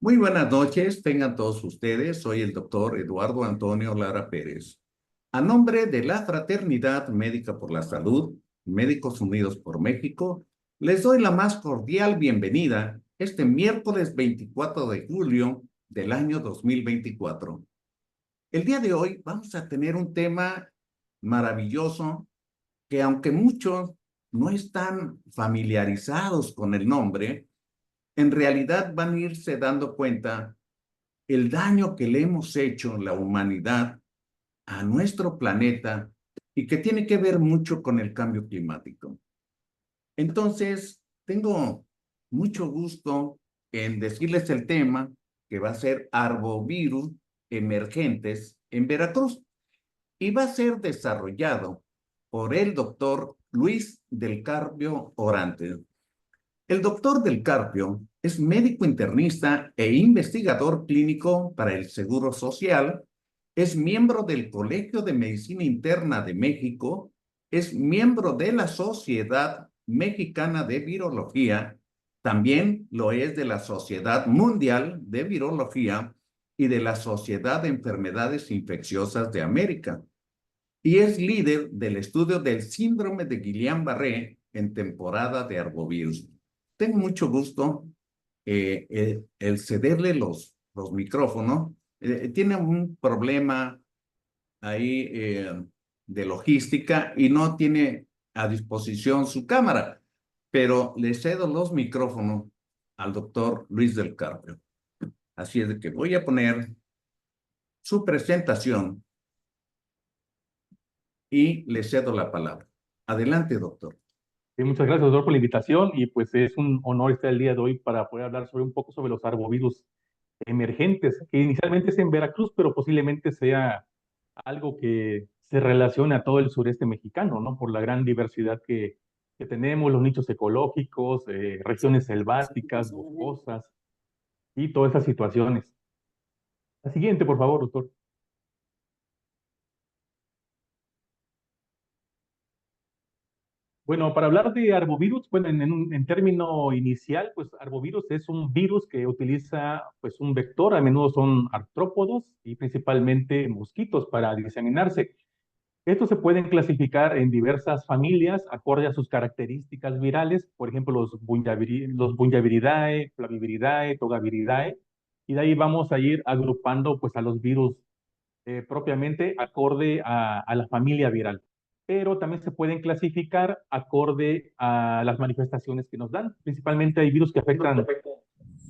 Muy buenas noches, tengan todos ustedes. Soy el doctor Eduardo Antonio Lara Pérez. A nombre de la Fraternidad Médica por la Salud, Médicos Unidos por México, les doy la más cordial bienvenida este miércoles 24 de julio del año 2024. El día de hoy vamos a tener un tema maravilloso que aunque muchos no están familiarizados con el nombre, en realidad van a irse dando cuenta el daño que le hemos hecho la humanidad a nuestro planeta y que tiene que ver mucho con el cambio climático. Entonces, tengo mucho gusto en decirles el tema que va a ser arbovirus emergentes en Veracruz y va a ser desarrollado por el doctor Luis del Carpio Orantes. El doctor Del Carpio es médico internista e investigador clínico para el Seguro Social, es miembro del Colegio de Medicina Interna de México, es miembro de la Sociedad Mexicana de Virología, también lo es de la Sociedad Mundial de Virología y de la Sociedad de Enfermedades Infecciosas de América, y es líder del estudio del síndrome de Guillain-Barré en temporada de arbovirus. Tengo mucho gusto el cederle los micrófonos. Tiene un problema ahí de logística y no tiene a disposición su cámara, pero le cedo los micrófonos al doctor Luis del Carpio. Así es de que voy a poner su presentación y le cedo la palabra. Adelante, doctor. Muchas gracias, doctor, por la invitación y pues es un honor estar el día de hoy para poder hablar sobre un poco sobre los arbovirus emergentes, que inicialmente es en Veracruz, pero posiblemente sea algo que se relacione a todo el sureste mexicano, ¿no? Por la gran diversidad que tenemos, los nichos ecológicos, regiones selváticas, boscosas y todas esas situaciones. La siguiente, por favor, doctor. Bueno, para hablar de arbovirus, bueno, en término inicial, pues arbovirus es un virus que utiliza pues un vector, a menudo son artrópodos y principalmente mosquitos para diseminarse. Estos se pueden clasificar en diversas familias acorde a sus características virales, por ejemplo, los Bunявiridae, Flaviviridae, Togaviridae, y de ahí vamos a ir agrupando pues a los virus propiamente acorde a la familia viral. Pero también se pueden clasificar acorde a las manifestaciones que nos dan. Principalmente hay virus que afectan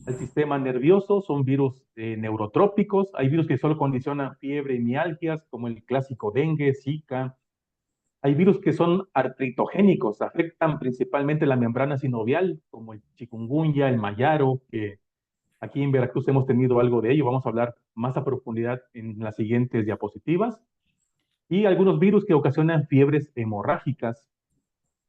al sistema nervioso, son virus neurotrópicos, hay virus que solo condicionan fiebre y mialgias, como el clásico dengue, Zika. Hay virus que son artritogénicos, afectan principalmente la membrana sinovial, como el chikungunya, el mayaro, que aquí en Veracruz hemos tenido algo de ello. Vamos a hablar más a profundidad en las siguientes diapositivas. Y algunos virus que ocasionan fiebres hemorrágicas.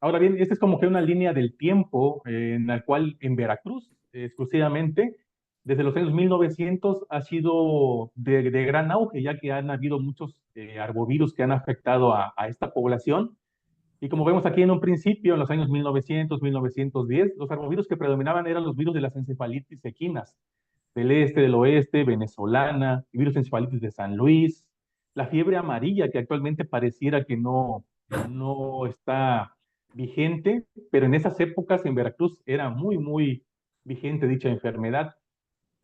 Ahora bien, esta es como que una línea del tiempo en la cual en Veracruz, exclusivamente, desde los años 1900 ha sido de gran auge, ya que han habido muchos arbovirus que han afectado a esta población. Y como vemos aquí en un principio, en los años 1900, 1910, los arbovirus que predominaban eran los virus de las encefalitis equinas, del este, del oeste, venezolana, virus encefalitis de San Luis, la fiebre amarilla, que actualmente pareciera que no está vigente, pero en esas épocas en Veracruz era muy, muy vigente dicha enfermedad.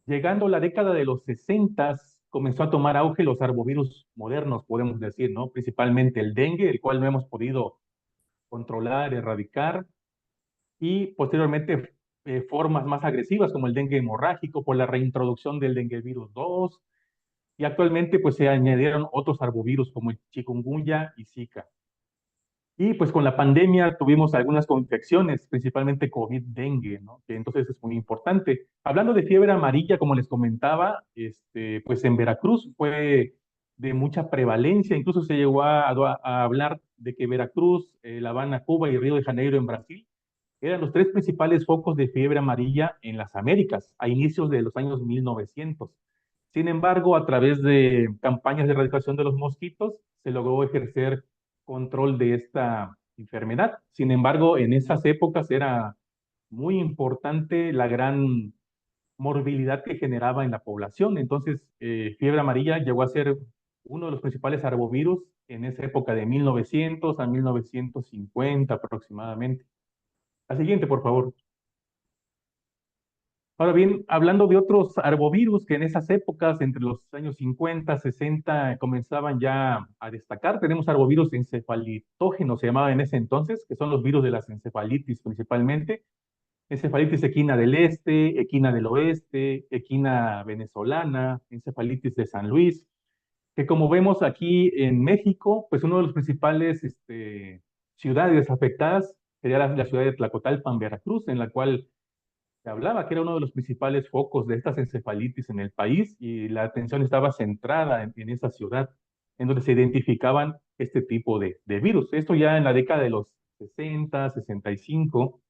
Llegando la década de los 60, comenzó a tomar auge los arbovirus modernos, podemos decir, ¿no? Principalmente el dengue, el cual no hemos podido controlar, erradicar, y posteriormente formas más agresivas como el dengue hemorrágico por la reintroducción del dengue virus 2, y actualmente pues se añadieron otros arbovirus como el chikungunya y Zika. Y pues con la pandemia tuvimos algunas infecciones, principalmente COVID-dengue, ¿no? Que entonces es muy importante. Hablando de fiebre amarilla, como les comentaba, pues en Veracruz fue de mucha prevalencia, incluso se llegó a hablar de que Veracruz, La Habana, Cuba y Río de Janeiro en Brasil eran los tres principales focos de fiebre amarilla en las Américas a inicios de los años 1900. Sin embargo, a través de campañas de erradicación de los mosquitos, se logró ejercer control de esta enfermedad. Sin embargo, en esas épocas era muy importante la gran morbilidad que generaba en la población. Entonces, fiebre amarilla llegó a ser uno de los principales arbovirus en esa época de 1900 a 1950 aproximadamente. La siguiente, por favor. Ahora bien, hablando de otros arbovirus que en esas épocas, entre los años 50, 60, comenzaban ya a destacar, tenemos arbovirus encefalitógenos, se llamaba en ese entonces, que son los virus de las encefalitis principalmente. Encefalitis equina del este, equina del oeste, equina venezolana, encefalitis de San Luis, que como vemos aquí en México, pues uno de los principales ciudades afectadas sería la ciudad de Tlacotalpan, Veracruz, en la cual se hablaba que era uno de los principales focos de estas encefalitis en el país y la atención estaba centrada en esa ciudad, en donde se identificaban este tipo de virus. Esto ya en la década de los 60, 65.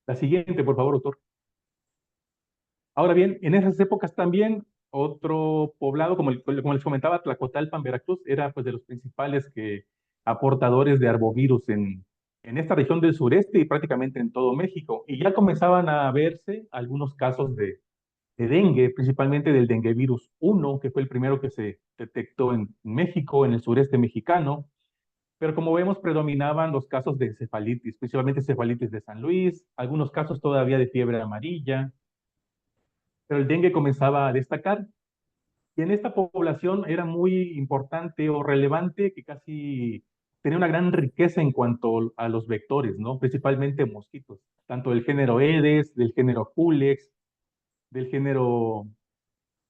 La siguiente, por favor, autor. Ahora bien, en esas épocas también otro poblado, como les comentaba, Tlacotalpan, Veracruz, era pues de los principales aportadores de arbovirus en esta región del sureste y prácticamente en todo México. Y ya comenzaban a verse algunos casos de dengue, principalmente del dengue virus 1, que fue el primero que se detectó en México, en el sureste mexicano. Pero como vemos, predominaban los casos de encefalitis, principalmente encefalitis de San Luis, algunos casos todavía de fiebre amarilla, pero el dengue comenzaba a destacar. Y en esta población era muy importante o relevante que casi tenía una gran riqueza en cuanto a los vectores, ¿no? Principalmente mosquitos, tanto del género Aedes, del género Culex, del género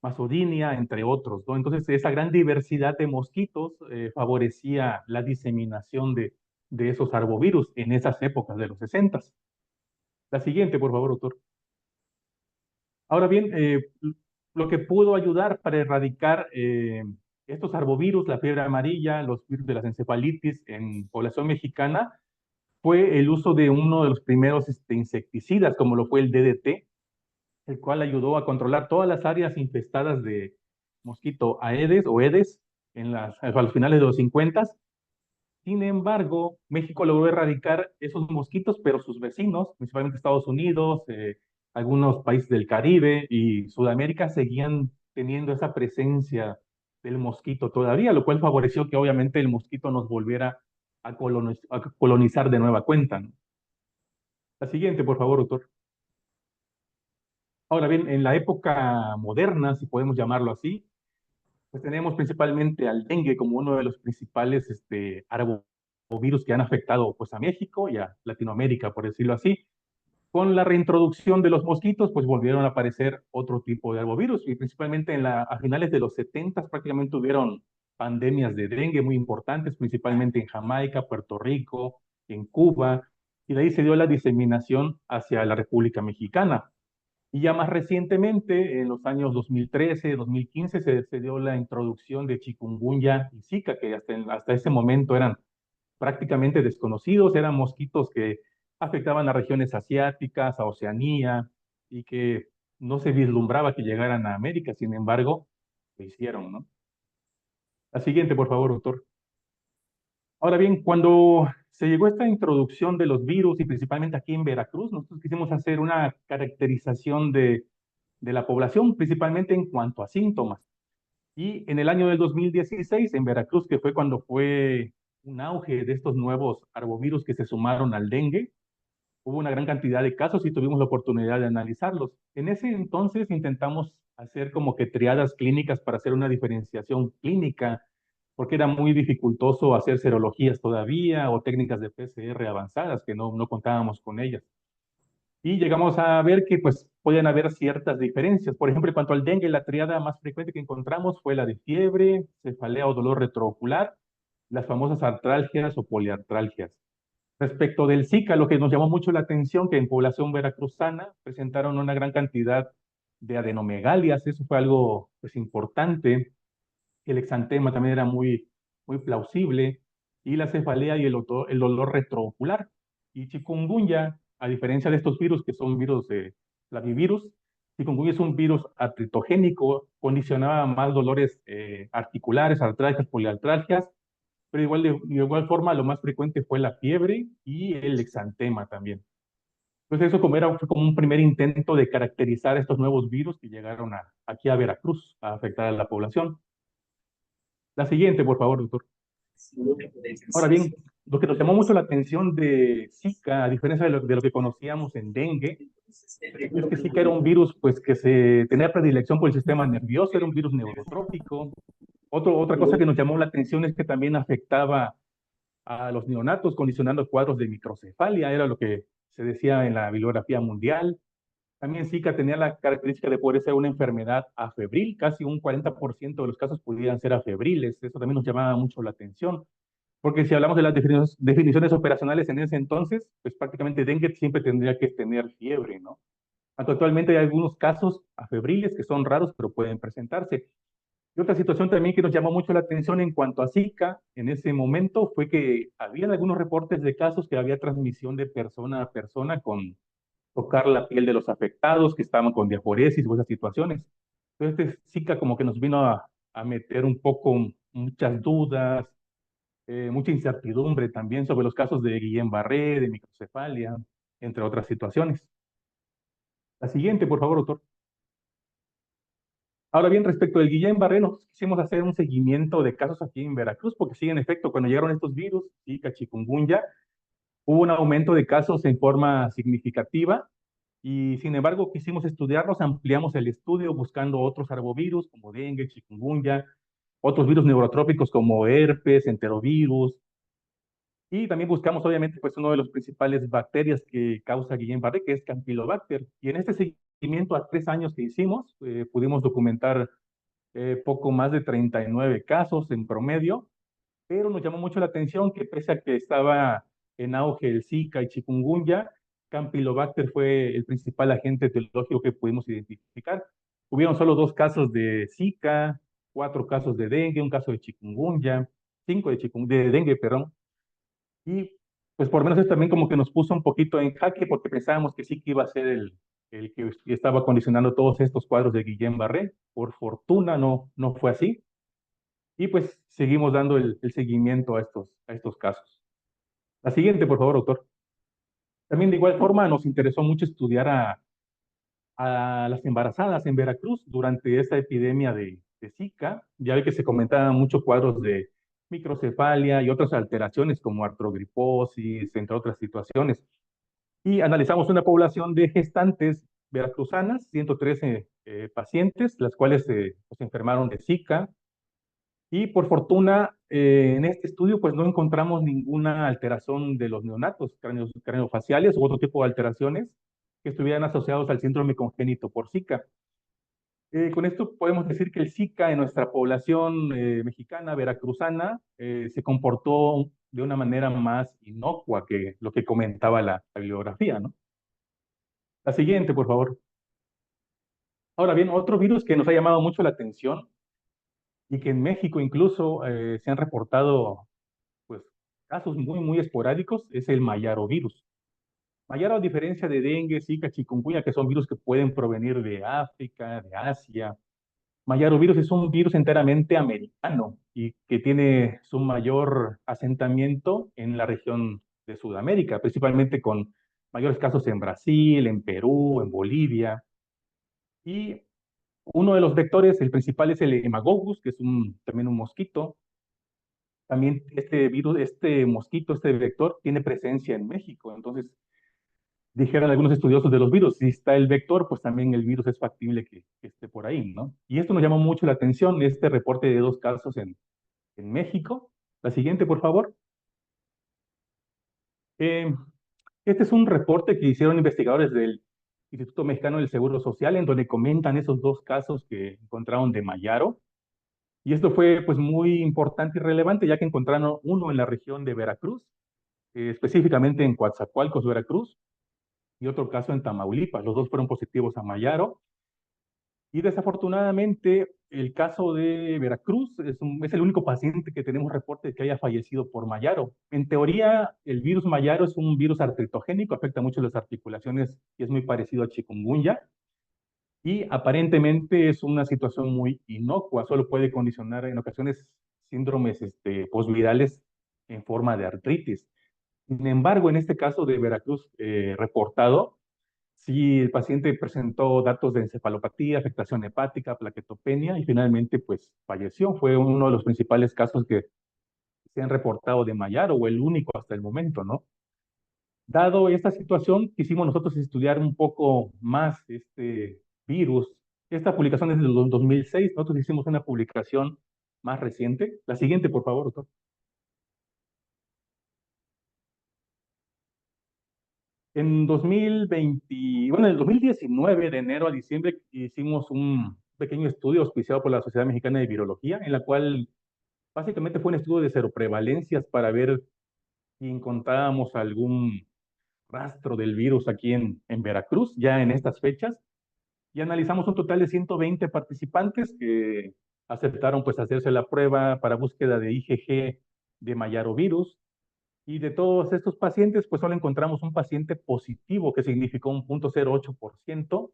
Masodinia, entre otros, ¿no? Entonces, esa gran diversidad de mosquitos favorecía la diseminación de esos arbovirus en esas épocas de los 60. La siguiente, por favor, autor. Ahora bien, lo que pudo ayudar para erradicar estos arbovirus, la fiebre amarilla, los virus de las encefalitis en población mexicana, fue el uso de uno de los primeros insecticidas, como lo fue el DDT, el cual ayudó a controlar todas las áreas infestadas de mosquito Aedes o Edes a los finales de los 50. Sin embargo, México logró erradicar esos mosquitos, pero sus vecinos, principalmente Estados Unidos, algunos países del Caribe y Sudamérica, seguían teniendo esa presencia del mosquito todavía, lo cual favoreció que obviamente el mosquito nos volviera a colonizar de nueva cuenta, ¿no? La siguiente, por favor, autor. Ahora bien, en la época moderna, si podemos llamarlo así, pues tenemos principalmente al dengue como uno de los principales arbovirus que han afectado pues a México y a Latinoamérica, por decirlo así. Con la reintroducción de los mosquitos, pues volvieron a aparecer otro tipo de arbovirus y principalmente a finales de los 70 prácticamente hubieron pandemias de dengue muy importantes, principalmente en Jamaica, Puerto Rico, en Cuba, y de ahí se dio la diseminación hacia la República Mexicana. Y ya más recientemente, en los años 2013, 2015, se dio la introducción de chikungunya y Zika, que hasta ese momento eran prácticamente desconocidos, eran mosquitos que afectaban a regiones asiáticas, a Oceanía, y que no se vislumbraba que llegaran a América, sin embargo, lo hicieron, ¿no? La siguiente, por favor, doctor. Ahora bien, cuando se llegó a esta introducción de los virus, y principalmente aquí en Veracruz, nosotros quisimos hacer una caracterización de la población, principalmente en cuanto a síntomas. Y en el año del 2016, en Veracruz, que fue cuando fue un auge de estos nuevos arbovirus que se sumaron al dengue, hubo una gran cantidad de casos y tuvimos la oportunidad de analizarlos. En ese entonces intentamos hacer como que triadas clínicas para hacer una diferenciación clínica, porque era muy dificultoso hacer serologías todavía o técnicas de PCR avanzadas que no contábamos con ellas. Y llegamos a ver que pues podían haber ciertas diferencias. Por ejemplo, en cuanto al dengue, la triada más frecuente que encontramos fue la de fiebre, cefalea o dolor retroocular, las famosas artralgias o poliartralgias. Respecto del Zika, lo que nos llamó mucho la atención, que en población veracruzana presentaron una gran cantidad de adenomegalias, eso fue algo pues importante. El exantema también era muy plausible, y la cefalea y el dolor retroocular. Y chikungunya, a diferencia de estos virus que son virus de flavivirus, chikungunya es un virus artritogénico, condicionaba más dolores articulares, artralgias, poliartralgias, pero de igual forma lo más frecuente fue la fiebre y el exantema también. Entonces eso fue como un primer intento de caracterizar estos nuevos virus que llegaron aquí a Veracruz a afectar a la población. La siguiente, por favor, doctor. Ahora bien, lo que nos llamó mucho la atención de Zika, a diferencia de lo que conocíamos en dengue, es que Zika era un virus pues, que tenía predilección por el sistema nervioso, era un virus neurotrópico. Otra cosa que nos llamó la atención es que también afectaba a los neonatos, condicionando cuadros de microcefalia, era lo que se decía en la bibliografía mundial. También Zika tenía la característica de poder ser una enfermedad afebril, casi un 40% de los casos podían ser afebriles. Eso también nos llamaba mucho la atención, porque si hablamos de las definiciones operacionales en ese entonces, pues prácticamente dengue siempre tendría que tener fiebre, ¿no? Actualmente hay algunos casos afebriles que son raros, pero pueden presentarse. Y otra situación también que nos llamó mucho la atención en cuanto a Zika en ese momento fue que había algunos reportes de casos que había transmisión de persona a persona con tocar la piel de los afectados que estaban con diaforesis o esas situaciones. Entonces, este Zika como que nos vino a meter un poco muchas dudas, mucha incertidumbre también sobre los casos de Guillain-Barré, de microcefalia, entre otras situaciones. La siguiente, por favor, doctor. Ahora bien, respecto del Guillain-Barré, nos quisimos hacer un seguimiento de casos aquí en Veracruz, porque sí, en efecto, cuando llegaron estos virus, Zika, chikungunya, hubo un aumento de casos en forma significativa y sin embargo quisimos estudiarlos, ampliamos el estudio buscando otros arbovirus como dengue, chikungunya, otros virus neurotrópicos como herpes, enterovirus, y también buscamos obviamente pues uno de los principales bacterias que causa Guillain-Barré, que es Campylobacter. Y en este seguimiento a 3 años que hicimos, pudimos documentar poco más de 39 casos en promedio, pero nos llamó mucho la atención que pese a que estaba en auge el Zika y chikungunya, Campylobacter fue el principal agente etiológico que pudimos identificar. Hubieron solo 2 casos de Zika, 4 casos de dengue, un caso de chikungunya, 5 de dengue, perdón. Y pues por lo menos eso también como que nos puso un poquito en jaque porque pensábamos que sí que iba a ser el que estaba condicionando todos estos cuadros de Guillain-Barré. Por fortuna no fue así. Y pues seguimos dando el seguimiento a estos casos. La siguiente, por favor, doctor. También de igual forma nos interesó mucho estudiar a las embarazadas en Veracruz durante esta epidemia de Zika. Ya ve que se comentaban muchos cuadros de microcefalia y otras alteraciones como artrogriposis, entre otras situaciones. Y analizamos una población de gestantes veracruzanas, 113 pacientes, las cuales pues, se enfermaron de Zika. Y por fortuna, en este estudio, pues no encontramos ninguna alteración de los neonatos, craneofaciales u otro tipo de alteraciones que estuvieran asociados al síndrome congénito por Zika. Con esto podemos decir que el Zika en nuestra población mexicana, veracruzana, se comportó de una manera más inocua que lo que comentaba la bibliografía, ¿no? La siguiente, por favor. Ahora bien, otro virus que nos ha llamado mucho la atención y que en México incluso se han reportado pues, casos muy esporádicos es el mayarovirus. Mayaro, a diferencia de dengue, zika, chikungunya, que son virus que pueden provenir de África, de Asia, Mayarovirus es un virus enteramente americano y que tiene su mayor asentamiento en la región de Sudamérica, principalmente con mayores casos en Brasil, en Perú, en Bolivia. Y uno de los vectores, el principal es el Hemagogus, que es también un mosquito. También este virus, este mosquito, este vector, tiene presencia en México. Entonces, dijeron algunos estudiosos de los virus, si está el vector, pues también el virus es factible que esté por ahí, ¿no? Y esto nos llamó mucho la atención, este reporte de 2 casos en México. La siguiente, por favor. Eh, este es un reporte que hicieron investigadores del Instituto Mexicano del Seguro Social, en donde comentan esos 2 casos que encontraron de Mayaro. Y esto fue pues muy importante y relevante, ya que encontraron uno en la región de Veracruz, específicamente en Coatzacoalcos, Veracruz, y otro caso en Tamaulipas. Los dos fueron positivos a Mayaro. Y desafortunadamente, el caso de Veracruz es el único paciente que tenemos reporte de que haya fallecido por Mayaro. En teoría, el virus Mayaro es un virus artritogénico, afecta mucho las articulaciones y es muy parecido a chikungunya. Y aparentemente es una situación muy inocua, solo puede condicionar en ocasiones síndromes postvirales en forma de artritis. Sin embargo, en este caso de Veracruz reportado, si el paciente presentó datos de encefalopatía, afectación hepática, plaquetopenia y finalmente pues falleció. Fue uno de los principales casos que se han reportado de Mayaro o el único hasta el momento, ¿no? Dado esta situación, quisimos nosotros estudiar un poco más este virus. Esta publicación es del 2006, nosotros hicimos una publicación más reciente. La siguiente, por favor, doctor. En 2020, bueno, en el 2019, de enero a diciembre, hicimos un pequeño estudio auspiciado por la Sociedad Mexicana de Virología, en la cual básicamente fue un estudio de seroprevalencias para ver si encontrábamos algún rastro del virus aquí en Veracruz, ya en estas fechas, y analizamos un total de 120 participantes que aceptaron pues hacerse la prueba para búsqueda de IgG de Mayarovirus. Y de todos estos pacientes, pues solo encontramos un paciente positivo que significó un 0.08%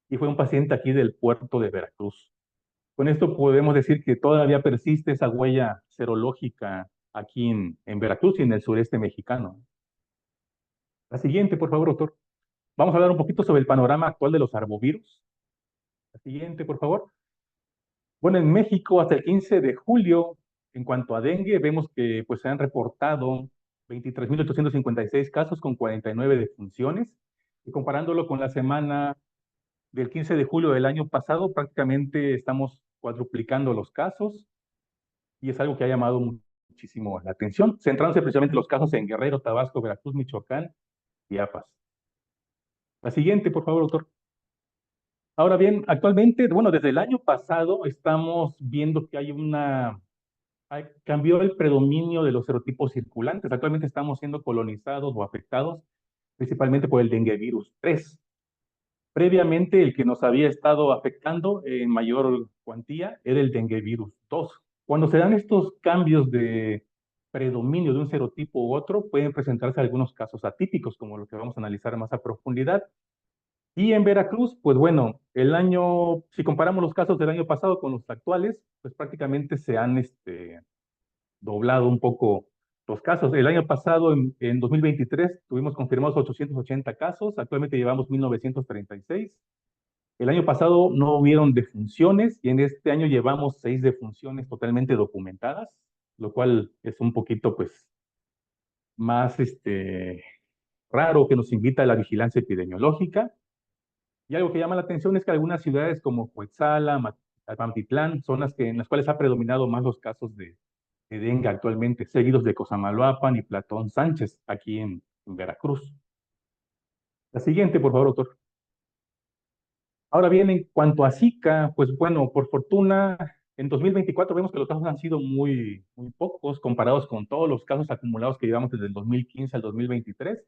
y fue un paciente aquí del puerto de Veracruz. Con esto podemos decir que todavía persiste esa huella serológica aquí en Veracruz y en el sureste mexicano. La siguiente, por favor, doctor. Vamos a hablar un poquito sobre el panorama actual de los arbovirus. La siguiente, por favor. Bueno, en México hasta el 15 de julio, en cuanto a dengue, vemos que pues, se han reportado 23.856 casos con 49 defunciones. Y comparándolo con la semana del 15 de julio del año pasado, prácticamente estamos cuadruplicando los casos y es algo que ha llamado muchísimo la atención, centrándose precisamente los casos en Guerrero, Tabasco, Veracruz, Michoacán y Chiapas. La siguiente, por favor, doctor. Ahora bien, actualmente, bueno, desde el año pasado estamos viendo que cambió el predominio de los serotipos circulantes. Actualmente estamos siendo colonizados o afectados principalmente por el dengue virus 3. Previamente, el que nos había estado afectando en mayor cuantía era el dengue virus 2. Cuando se dan estos cambios de predominio de un serotipo u otro, pueden presentarse algunos casos atípicos, como lo que vamos a analizar más a profundidad. Y en Veracruz, pues bueno, si comparamos los casos del año pasado con los actuales, pues prácticamente se han doblado un poco los casos. El año pasado, en 2023, tuvimos confirmados 880 casos, actualmente llevamos 1936. El año pasado no hubieron defunciones y en este año llevamos 6 defunciones totalmente documentadas, lo cual es un poquito, pues, más raro, que nos invita a la vigilancia epidemiológica. Y algo que llama la atención es que algunas ciudades como Coetzalan, Amatitlán, son en las cuales ha predominado más los casos de dengue actualmente, seguidos de Cosamaloapan y Platón Sánchez, aquí en Veracruz. La siguiente, por favor, doctor. Ahora bien, en cuanto a Zika, pues bueno, por fortuna, en 2024 vemos que los casos han sido muy pocos comparados con todos los casos acumulados que llevamos desde el 2015 al 2023,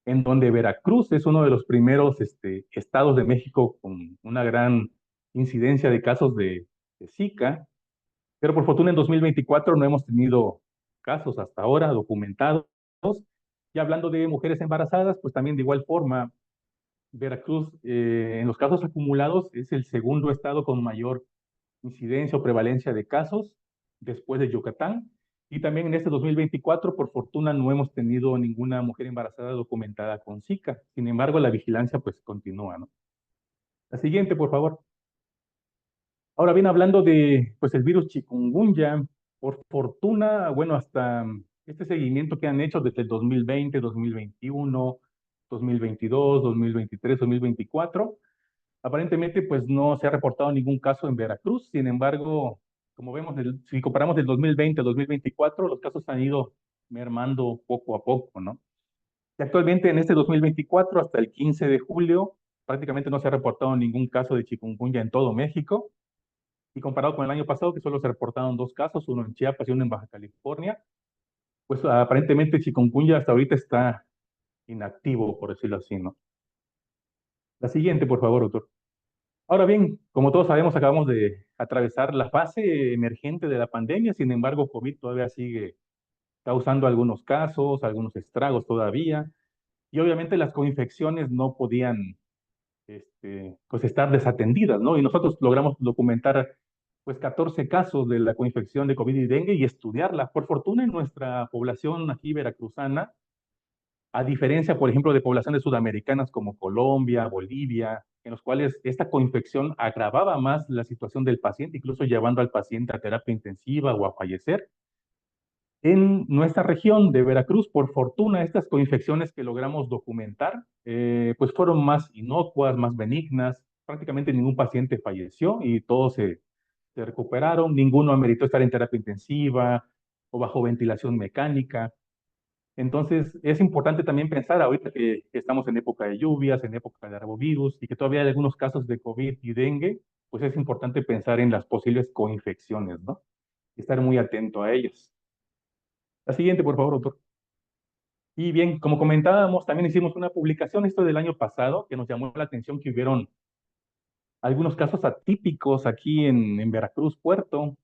en donde Veracruz es uno de los primeros estados de México con una gran incidencia de casos de Zika, pero por fortuna en 2024 no hemos tenido casos hasta ahora documentados. Y hablando de mujeres embarazadas, pues también de igual forma, Veracruz en los casos acumulados es el segundo estado con mayor incidencia o prevalencia de casos después de Yucatán. Y también en este 2024, por fortuna, no hemos tenido ninguna mujer embarazada documentada con Zika. Sin embargo, la vigilancia pues continúa, ¿no? La siguiente, por favor. Ahora bien, hablando de pues el virus chikungunya, por fortuna, bueno, hasta este seguimiento que han hecho desde el 2020, 2021, 2022, 2023, 2024, aparentemente pues no se ha reportado ningún caso en Veracruz. Sin embargo, como vemos, si comparamos del 2020 al 2024, los casos han ido mermando poco a poco, ¿no? Y actualmente en este 2024, hasta el 15 de julio, prácticamente no se ha reportado ningún caso de chikungunya en todo México. Y comparado con el año pasado, que solo se reportaron 2 casos, uno en Chiapas y uno en Baja California, pues aparentemente chikungunya hasta ahorita está inactivo, por decirlo así, ¿no? La siguiente, por favor, doctor. Ahora bien, como todos sabemos, acabamos de atravesar la fase emergente de la pandemia, sin embargo, COVID todavía sigue causando algunos casos, algunos estragos todavía, y obviamente las coinfecciones no podían pues estar desatendidas, ¿no? Y nosotros logramos documentar pues 14 casos de la coinfección de COVID y dengue y estudiarla. Por fortuna en nuestra población aquí veracruzana A diferencia, por ejemplo, de poblaciones sudamericanas como Colombia, Bolivia, en los cuales esta coinfección agravaba más la situación del paciente, incluso llevando al paciente a terapia intensiva o a fallecer. En nuestra región de Veracruz, por fortuna, estas coinfecciones que logramos documentar, pues fueron más inocuas, más benignas. Prácticamente ningún paciente falleció y todos se recuperaron. Ninguno ameritó estar en terapia intensiva o bajo ventilación mecánica. Entonces, es importante también pensar ahorita que estamos en época de lluvias, en época de arbovirus y que todavía hay algunos casos de COVID y dengue, pues es importante pensar en las posibles coinfecciones, ¿no? Y estar muy atento a ellas. La siguiente, por favor, doctor. Y bien, como comentábamos, también hicimos una publicación esto del año pasado que nos llamó la atención que hubieron algunos casos atípicos aquí en Veracruz, Puerto,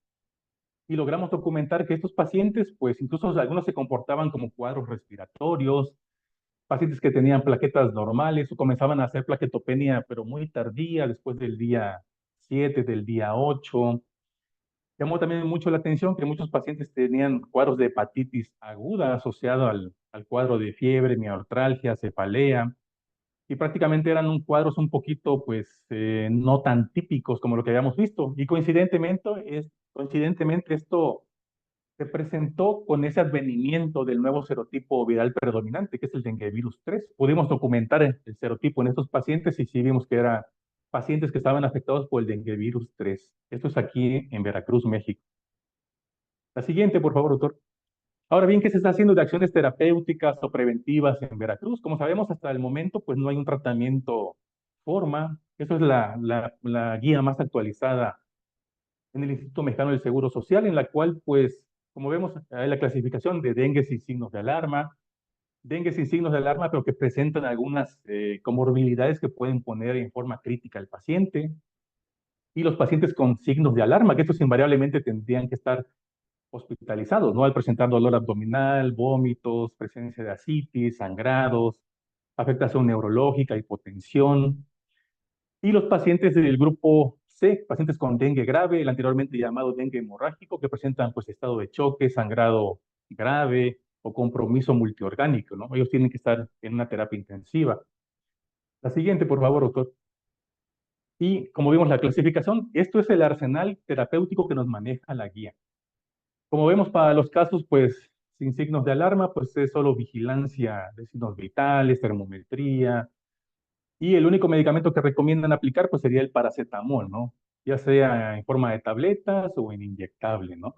y logramos documentar que estos pacientes, pues incluso algunos se comportaban como cuadros respiratorios, pacientes que tenían plaquetas normales o comenzaban a hacer plaquetopenia, pero muy tardía, después del día 7, del día 8. Llamó también mucho la atención que muchos pacientes tenían cuadros de hepatitis aguda asociado al cuadro de fiebre, mialgia, cefalea, y prácticamente eran cuadros un poquito, pues, no tan típicos como lo que habíamos visto. Y coincidentemente esto se presentó con ese advenimiento del nuevo serotipo viral predominante, que es el denguevirus 3. Pudimos documentar el serotipo en estos pacientes y sí vimos que eran pacientes que estaban afectados por el denguevirus 3. Esto es aquí en Veracruz, México. La siguiente, por favor, doctor. Ahora bien, ¿qué se está haciendo de acciones terapéuticas o preventivas en Veracruz? Como sabemos, hasta el momento, pues no hay un tratamiento forma. Eso es la guía más actualizada en el Instituto Mexicano del Seguro Social, en la cual, pues, como vemos, hay la clasificación de dengue sin signos de alarma, dengue sin signos de alarma, pero que presentan algunas comorbilidades que pueden poner en forma crítica al paciente, y los pacientes con signos de alarma, que estos invariablemente tendrían que estar hospitalizados, ¿no? Al presentar dolor abdominal, vómitos, presencia de ascitis, sangrados, afectación neurológica, hipotensión. Y los pacientes del grupo C, pacientes con dengue grave, el anteriormente llamado dengue hemorrágico, que presentan pues estado de choque, sangrado grave o compromiso multiorgánico, ¿no? Ellos tienen que estar en una terapia intensiva. La siguiente, por favor, doctor. Y como vimos la clasificación, esto es el arsenal terapéutico que nos maneja la guía. Como vemos para los casos, pues, sin signos de alarma, pues es solo vigilancia de signos vitales, termometría, y el único medicamento que recomiendan aplicar, pues sería el paracetamol, ¿no? Ya sea en forma de tabletas o en inyectable, ¿no?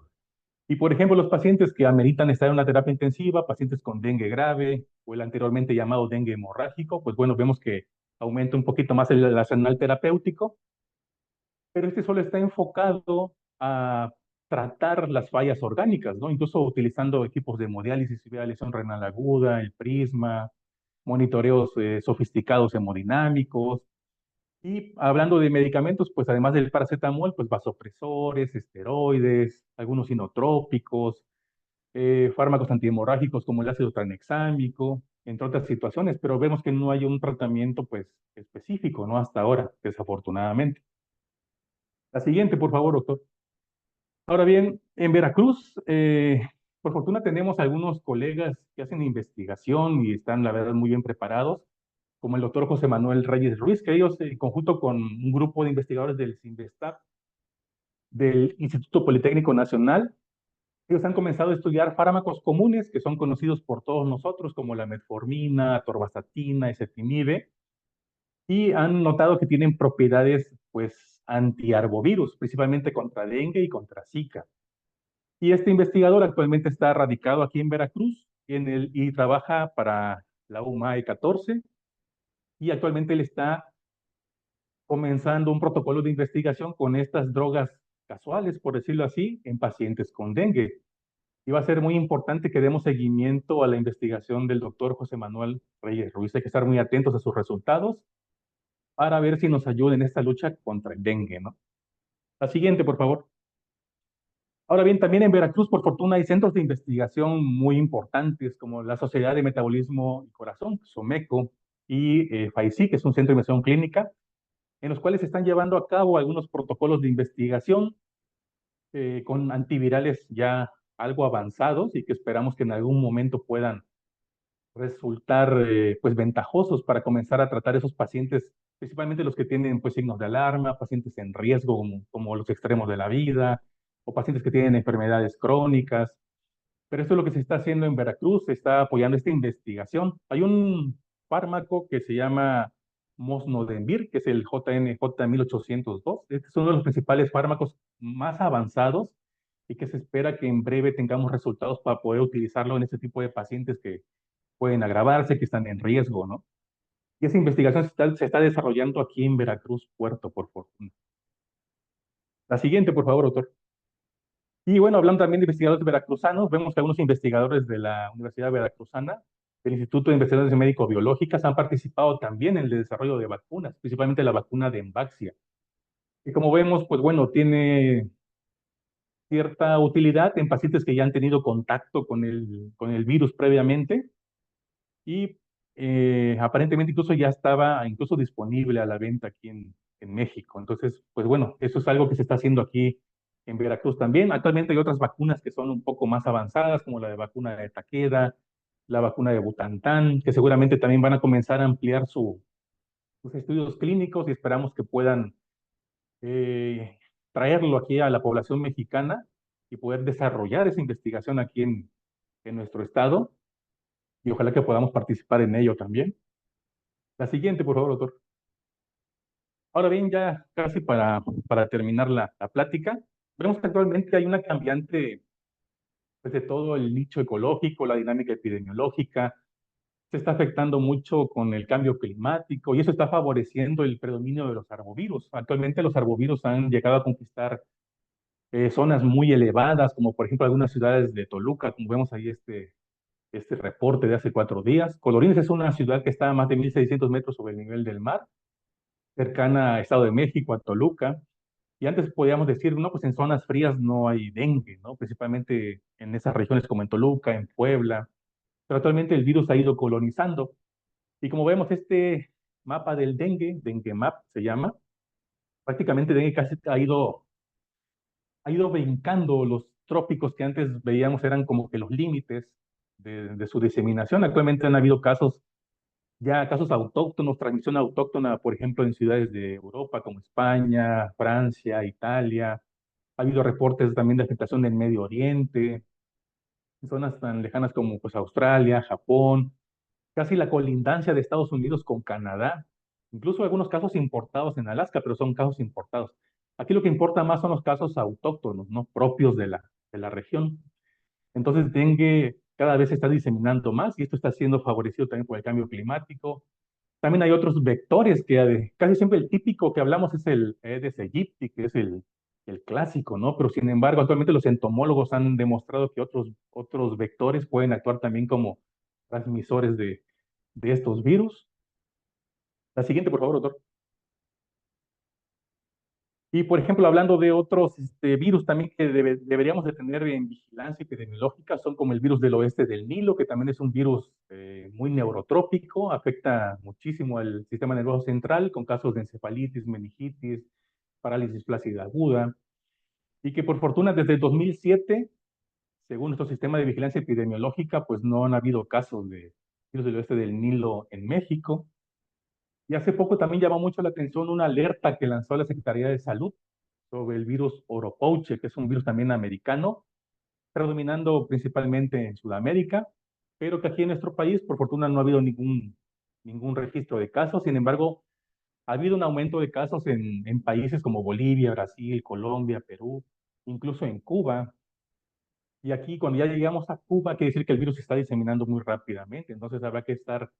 Y por ejemplo, los pacientes que ameritan estar en una terapia intensiva, pacientes con dengue grave o el anteriormente llamado dengue hemorrágico, pues bueno, vemos que aumenta un poquito más el arsenal terapéutico, pero este solo está enfocado a tratar las fallas orgánicas, ¿no? Incluso utilizando equipos de hemodiálisis si hubiera lesión renal aguda, el prisma, monitoreos sofisticados hemodinámicos. Y hablando de medicamentos, pues además del paracetamol, pues vasopresores, esteroides, algunos inotrópicos, fármacos antihemorrágicos como el ácido tranexámico, entre otras situaciones, pero vemos que no hay un tratamiento pues específico, ¿no? Hasta ahora, desafortunadamente. La siguiente, por favor, doctor. Ahora bien, en Veracruz, por fortuna tenemos algunos colegas que hacen investigación y están, la verdad, muy bien preparados, como el doctor José Manuel Reyes Ruiz, que ellos, en conjunto con un grupo de investigadores del CINVESTAP, del Instituto Politécnico Nacional, ellos han comenzado a estudiar fármacos comunes que son conocidos por todos nosotros, como la metformina, atorvastatina, ezetimibe, y han notado que tienen propiedades, pues, antiarbovirus, principalmente contra dengue y contra Zika. Y este investigador actualmente está radicado aquí en Veracruz y trabaja para la UMAE 14 y actualmente él está comenzando un protocolo de investigación con estas drogas casuales, por decirlo así, en pacientes con dengue. Y va a ser muy importante que demos seguimiento a la investigación del doctor José Manuel Reyes Ruiz. Hay que estar muy atentos a sus resultados para ver si nos ayuda en esta lucha contra el dengue, ¿no? La siguiente, por favor. Ahora bien, también en Veracruz, por fortuna, hay centros de investigación muy importantes como la Sociedad de Metabolismo y Corazón, SOMECO, y FAICI, que es un centro de investigación clínica, en los cuales se están llevando a cabo algunos protocolos de investigación con antivirales ya algo avanzados y que esperamos que en algún momento puedan resultar pues ventajosos para comenzar a tratar esos pacientes, principalmente los que tienen pues signos de alarma, pacientes en riesgo como los extremos de la vida o pacientes que tienen enfermedades crónicas. Pero esto es lo que se está haciendo en Veracruz, se está apoyando esta investigación. Hay un fármaco que se llama Mosnodenvir, que es el JNJ 1802. Este es uno de los principales fármacos más avanzados y que se espera que en breve tengamos resultados para poder utilizarlo en este tipo de pacientes que pueden agravarse, que están en riesgo, ¿no? Y esa investigación se está desarrollando aquí en Veracruz, Puerto, por fortuna. La siguiente, por favor, autor. Y bueno, hablando también de investigadores veracruzanos, vemos que algunos investigadores de la Universidad Veracruzana, del Instituto de Investigaciones Médico-Biológicas, han participado también en el desarrollo de vacunas, principalmente la vacuna de Emvaxia. Y como vemos, pues bueno, tiene cierta utilidad en pacientes que ya han tenido contacto con el virus previamente y aparentemente incluso ya estaba incluso disponible a la venta aquí en México. Entonces, pues bueno, eso es algo que se está haciendo aquí en Veracruz también. Actualmente hay otras vacunas que son un poco más avanzadas, como la de vacuna de Takeda, la vacuna de Butantan, que seguramente también van a comenzar a ampliar sus estudios clínicos y esperamos que puedan eh, traerlo aquí a la población mexicana y poder desarrollar esa investigación aquí en nuestro estado y ojalá que podamos participar en ello también. La siguiente, por favor, doctor. Ahora bien, ya casi para terminar la plática, vemos que actualmente hay una cambiante pues, de todo el nicho ecológico, la dinámica epidemiológica, se está afectando mucho con el cambio climático y eso está favoreciendo el predominio de los arbovirus. Actualmente los arbovirus han llegado a conquistar zonas muy elevadas, como por ejemplo algunas ciudades de Toluca, como vemos ahí este reporte de hace 4 días. Colorines es una ciudad que está a más de 1.600 metros sobre el nivel del mar, cercana a Estado de México, a Toluca. Y antes podíamos decir, no, pues en zonas frías no hay dengue, ¿no? Principalmente en esas regiones como en Toluca, en Puebla. Pero actualmente el virus ha ido colonizando. Y como vemos, este mapa del dengue, Dengue Map se llama, prácticamente dengue casi ha ido brincando los trópicos que antes veíamos eran como que los límites de su diseminación. Actualmente han habido casos autóctonos, transmisión autóctona, por ejemplo, en ciudades de Europa como España, Francia, Italia. Ha habido reportes también de afectación del Medio Oriente, en zonas tan lejanas como pues, Australia, Japón, casi la colindancia de Estados Unidos con Canadá, incluso algunos casos importados en Alaska, pero son casos importados. Aquí lo que importa más son los casos autóctonos, ¿no? Propios de la región. Entonces, dengue cada vez se está diseminando más y esto está siendo favorecido también por el cambio climático. También hay otros vectores que casi siempre el típico que hablamos es el Aedes aegypti, que es el clásico, ¿no? Pero sin embargo, actualmente los entomólogos han demostrado que otros vectores pueden actuar también como transmisores de estos virus. La siguiente, por favor, doctor. Y, por ejemplo, hablando de otros virus también que deberíamos de tener en vigilancia epidemiológica, son como el virus del oeste del Nilo, que también es un virus muy neurotrópico, afecta muchísimo al sistema nervioso central, con casos de encefalitis, meningitis, parálisis flácida aguda, y que por fortuna desde el 2007, según nuestro sistema de vigilancia epidemiológica, pues no han habido casos de virus del oeste del Nilo en México. Y hace poco también llamó mucho la atención una alerta que lanzó la Secretaría de Salud sobre el virus Oropouche, que es un virus también americano, predominando principalmente en Sudamérica, pero que aquí en nuestro país, por fortuna, no ha habido ningún registro de casos. Sin embargo, ha habido un aumento de casos en países como Bolivia, Brasil, Colombia, Perú, incluso en Cuba. Y aquí, cuando ya llegamos a Cuba, quiere decir que el virus se está diseminando muy rápidamente. Entonces, habrá que estar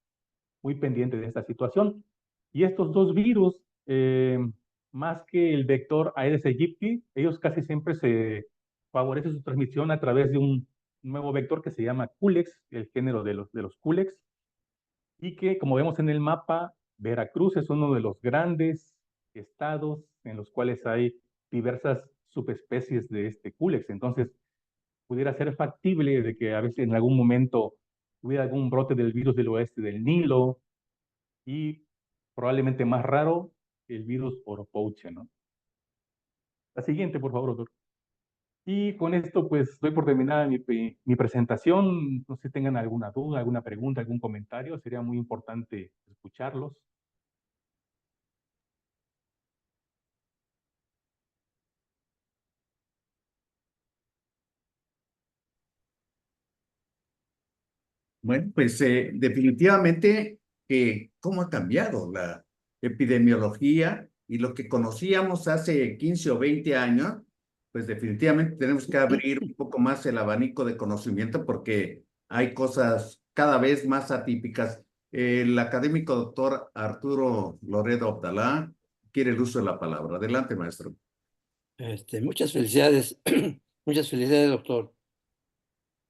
muy pendiente de esta situación. Y estos dos virus, más que el vector Aedes aegypti, ellos casi siempre se favorece su transmisión a través de un nuevo vector que se llama Culex, el género de los Culex, y que, como vemos en el mapa, Veracruz es uno de los grandes estados en los cuales hay diversas subespecies de este Culex. Entonces, pudiera ser factible de que a veces en algún momento hubiera algún brote del virus del oeste del Nilo, y probablemente más raro, el virus Oropouche, ¿no? La siguiente, por favor, doctor. Y con esto, pues, doy por terminada mi presentación. No sé si tengan alguna duda, alguna pregunta, algún comentario. Sería muy importante escucharlos. Bueno, pues definitivamente cómo ha cambiado la epidemiología y lo que conocíamos hace 15 o 20 años, pues definitivamente tenemos que abrir un poco más el abanico de conocimiento porque hay cosas cada vez más atípicas. El académico doctor Arturo Loredo Abdalá quiere el uso de la palabra. Adelante, maestro. Muchas felicidades, muchas felicidades, doctor,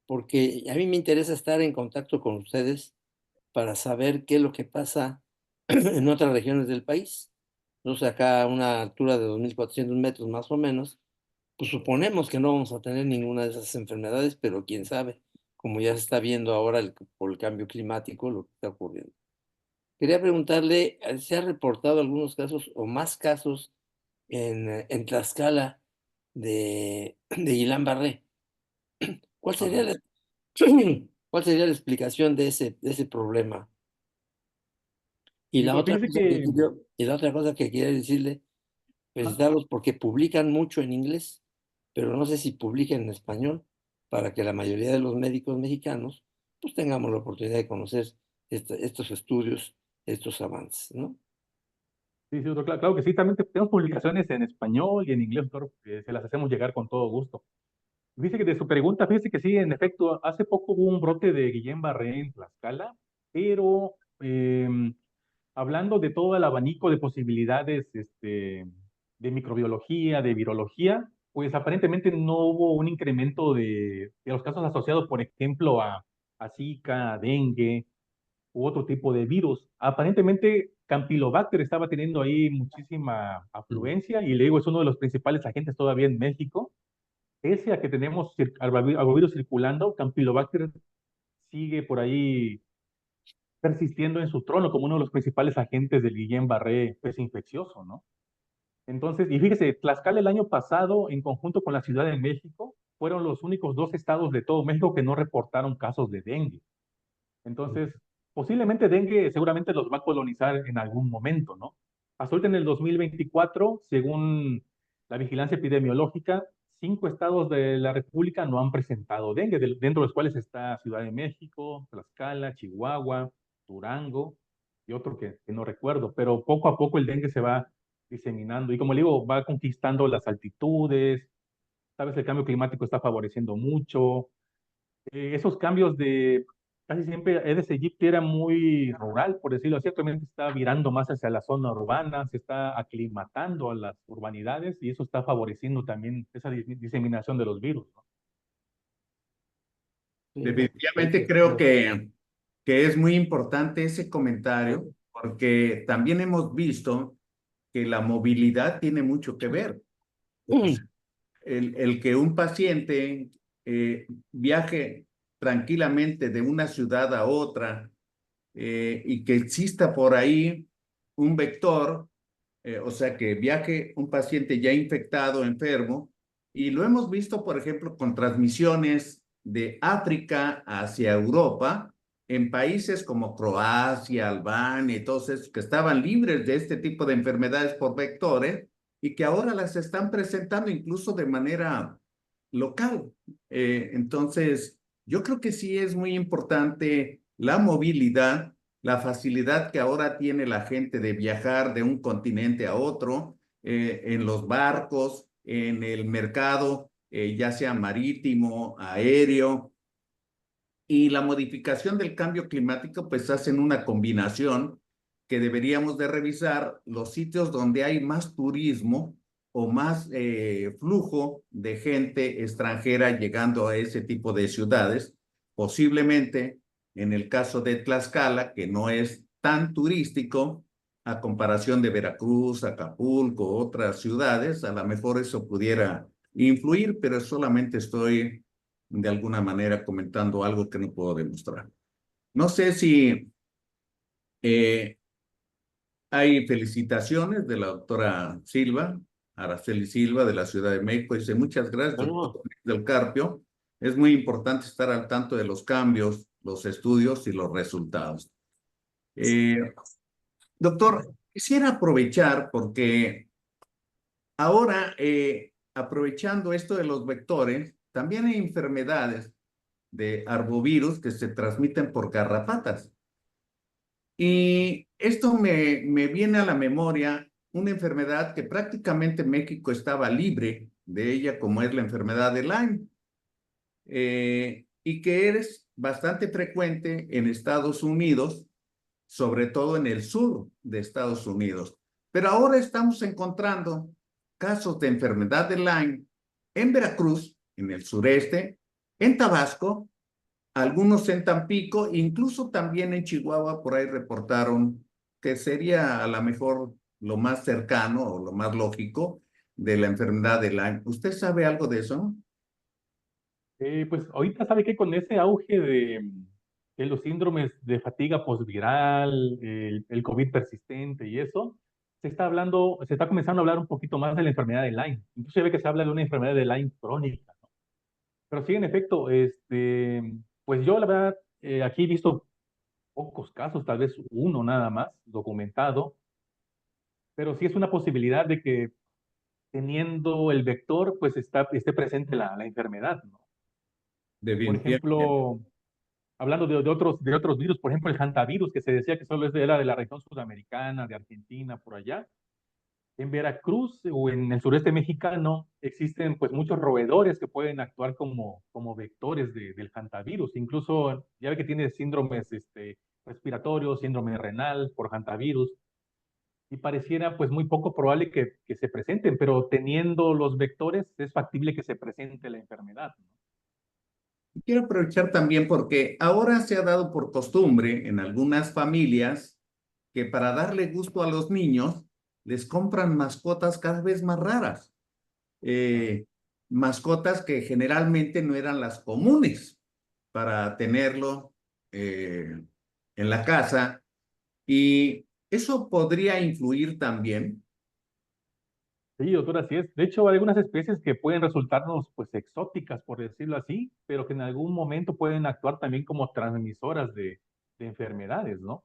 porque a mí me interesa estar en contacto con ustedes para saber qué es lo que pasa en otras regiones del país. Entonces, acá a una altura de 2.400 metros más o menos, pues suponemos que no vamos a tener ninguna de esas enfermedades, pero quién sabe, como ya se está viendo ahora por el cambio climático, lo que está ocurriendo. Quería preguntarle, ¿se han reportado algunos casos o más casos en Tlaxcala de Guillain-Barré? ¿Cuál sería Ajá. la, cuál sería la explicación de ese problema? Y Sí, la pues otra fíjese cosa que que y la otra cosa que quería decirle, ah, felicitarlos porque publican mucho en inglés, pero no sé si publican en español, para que la mayoría de los médicos mexicanos pues tengamos la oportunidad de conocer estos estudios, estos avances, ¿no? sí, sí, doctor, claro que sí, también tenemos publicaciones en español y en inglés, doctor, que se las hacemos llegar con todo gusto. Dice que de su pregunta, fíjese que sí, en efecto, hace poco hubo un brote de Guillain-Barré en Tlaxcala, pero hablando de todo el abanico de posibilidades de microbiología, de virología, pues aparentemente no hubo un incremento de los casos asociados, por ejemplo, a Zika, a dengue u otro tipo de virus. Aparentemente, Campylobacter estaba teniendo ahí muchísima Mm. afluencia y le digo, es uno de los principales agentes todavía en México. Pese a que tenemos arbovirus circulando, Campylobacter sigue por ahí persistiendo en su trono como uno de los principales agentes del Guillain-Barré pues, infeccioso, ¿no? Entonces, y fíjese, Tlaxcala el año pasado, en conjunto con la Ciudad de México, fueron los únicos dos estados de todo México que no reportaron casos de dengue. Entonces, posiblemente dengue seguramente los va a colonizar en algún momento, ¿no? Hasta ahorita en el 2024, según la vigilancia epidemiológica, 5 estados de la República no han presentado dengue, dentro de los cuales está Ciudad de México, Tlaxcala, Chihuahua, Durango y otro que no recuerdo, pero poco a poco el dengue se va diseminando y como le digo, va conquistando las altitudes, sabes, el cambio climático está favoreciendo mucho, esos cambios de casi siempre Aedes aegypti era muy rural, por decirlo así, actualmente está virando más hacia la zona urbana, se está aclimatando a las urbanidades y eso está favoreciendo también esa diseminación de los virus, ¿no? Sí, no, pues, Definitivamente creo que es muy importante ese comentario porque también hemos visto que la movilidad tiene mucho que ver. O sea, el que un paciente viaje tranquilamente de una ciudad a otra y que exista por ahí un vector, o sea, que viaje un paciente ya infectado, enfermo, y lo hemos visto, por ejemplo, con transmisiones de África hacia Europa, en países como Croacia, Albania y todos esos que estaban libres de este tipo de enfermedades por vectores y que ahora las están presentando incluso de manera local. Entonces, yo creo que sí es muy importante la movilidad, la facilidad que ahora tiene la gente de viajar de un continente a otro, en los barcos, en el mercado, ya sea marítimo, aéreo, y la modificación del cambio climático, pues hacen una combinación que deberíamos de revisar los sitios donde hay más turismo o más flujo de gente extranjera llegando a ese tipo de ciudades. Posiblemente en el caso de Tlaxcala, que no es tan turístico a comparación de Veracruz, Acapulco, otras ciudades, a lo mejor eso pudiera influir, pero solamente estoy de alguna manera comentando algo que no puedo demostrar. No sé si eh, hay felicitaciones de la doctora Silva. Araceli Silva de la Ciudad de México. Dice, muchas gracias, Bueno, doctor del Carpio. Es muy importante estar al tanto de los cambios, los estudios y los resultados. Doctor, quisiera aprovechar porque ahora, aprovechando esto de los vectores, también hay enfermedades de arbovirus que se transmiten por garrapatas. Y esto me viene a la memoria una enfermedad que prácticamente México estaba libre de ella, como es la enfermedad de Lyme, y que es bastante frecuente en Estados Unidos, sobre todo en el sur de Estados Unidos. Pero ahora estamos encontrando casos de enfermedad de Lyme en Veracruz, en el sureste, en Tabasco, algunos en Tampico, incluso también en Chihuahua, por ahí reportaron que sería a lo mejor lo más cercano o lo más lógico de la enfermedad de Lyme. ¿Usted sabe algo de eso? Pues ahorita sabe que con ese auge de los síndromes de fatiga posviral, el COVID persistente y eso, se está comenzando a hablar un poquito más de la enfermedad de Lyme. Incluso se ve que se habla de una enfermedad de Lyme crónica, ¿no? Pero sí, en efecto, pues yo la verdad, aquí he visto pocos casos, tal vez uno nada más documentado, pero sí es una posibilidad de que teniendo el vector, pues esté presente la enfermedad, ¿no? Por Definitivamente. ejemplo, hablando de otros virus, por ejemplo, el hantavirus, que se decía que solo era de la región sudamericana, de Argentina, por allá. En Veracruz o en el sureste mexicano existen pues muchos roedores que pueden actuar como vectores del hantavirus. Incluso ya ve que tiene síndromes respiratorios, síndrome renal por hantavirus. Y pareciera pues muy poco probable que se presenten, pero teniendo los vectores es factible que se presente la enfermedad, ¿no? Quiero aprovechar también porque ahora se ha dado por costumbre en algunas familias que para darle gusto a los niños les compran mascotas cada vez más raras. Eh, Mascotas que generalmente no eran las comunes para tenerlo en la casa. Y eso podría influir también. Sí, doctora, así es. De hecho, hay algunas especies que pueden resultarnos pues exóticas, por decirlo así, pero que en algún momento pueden actuar también como transmisoras de enfermedades, ¿no?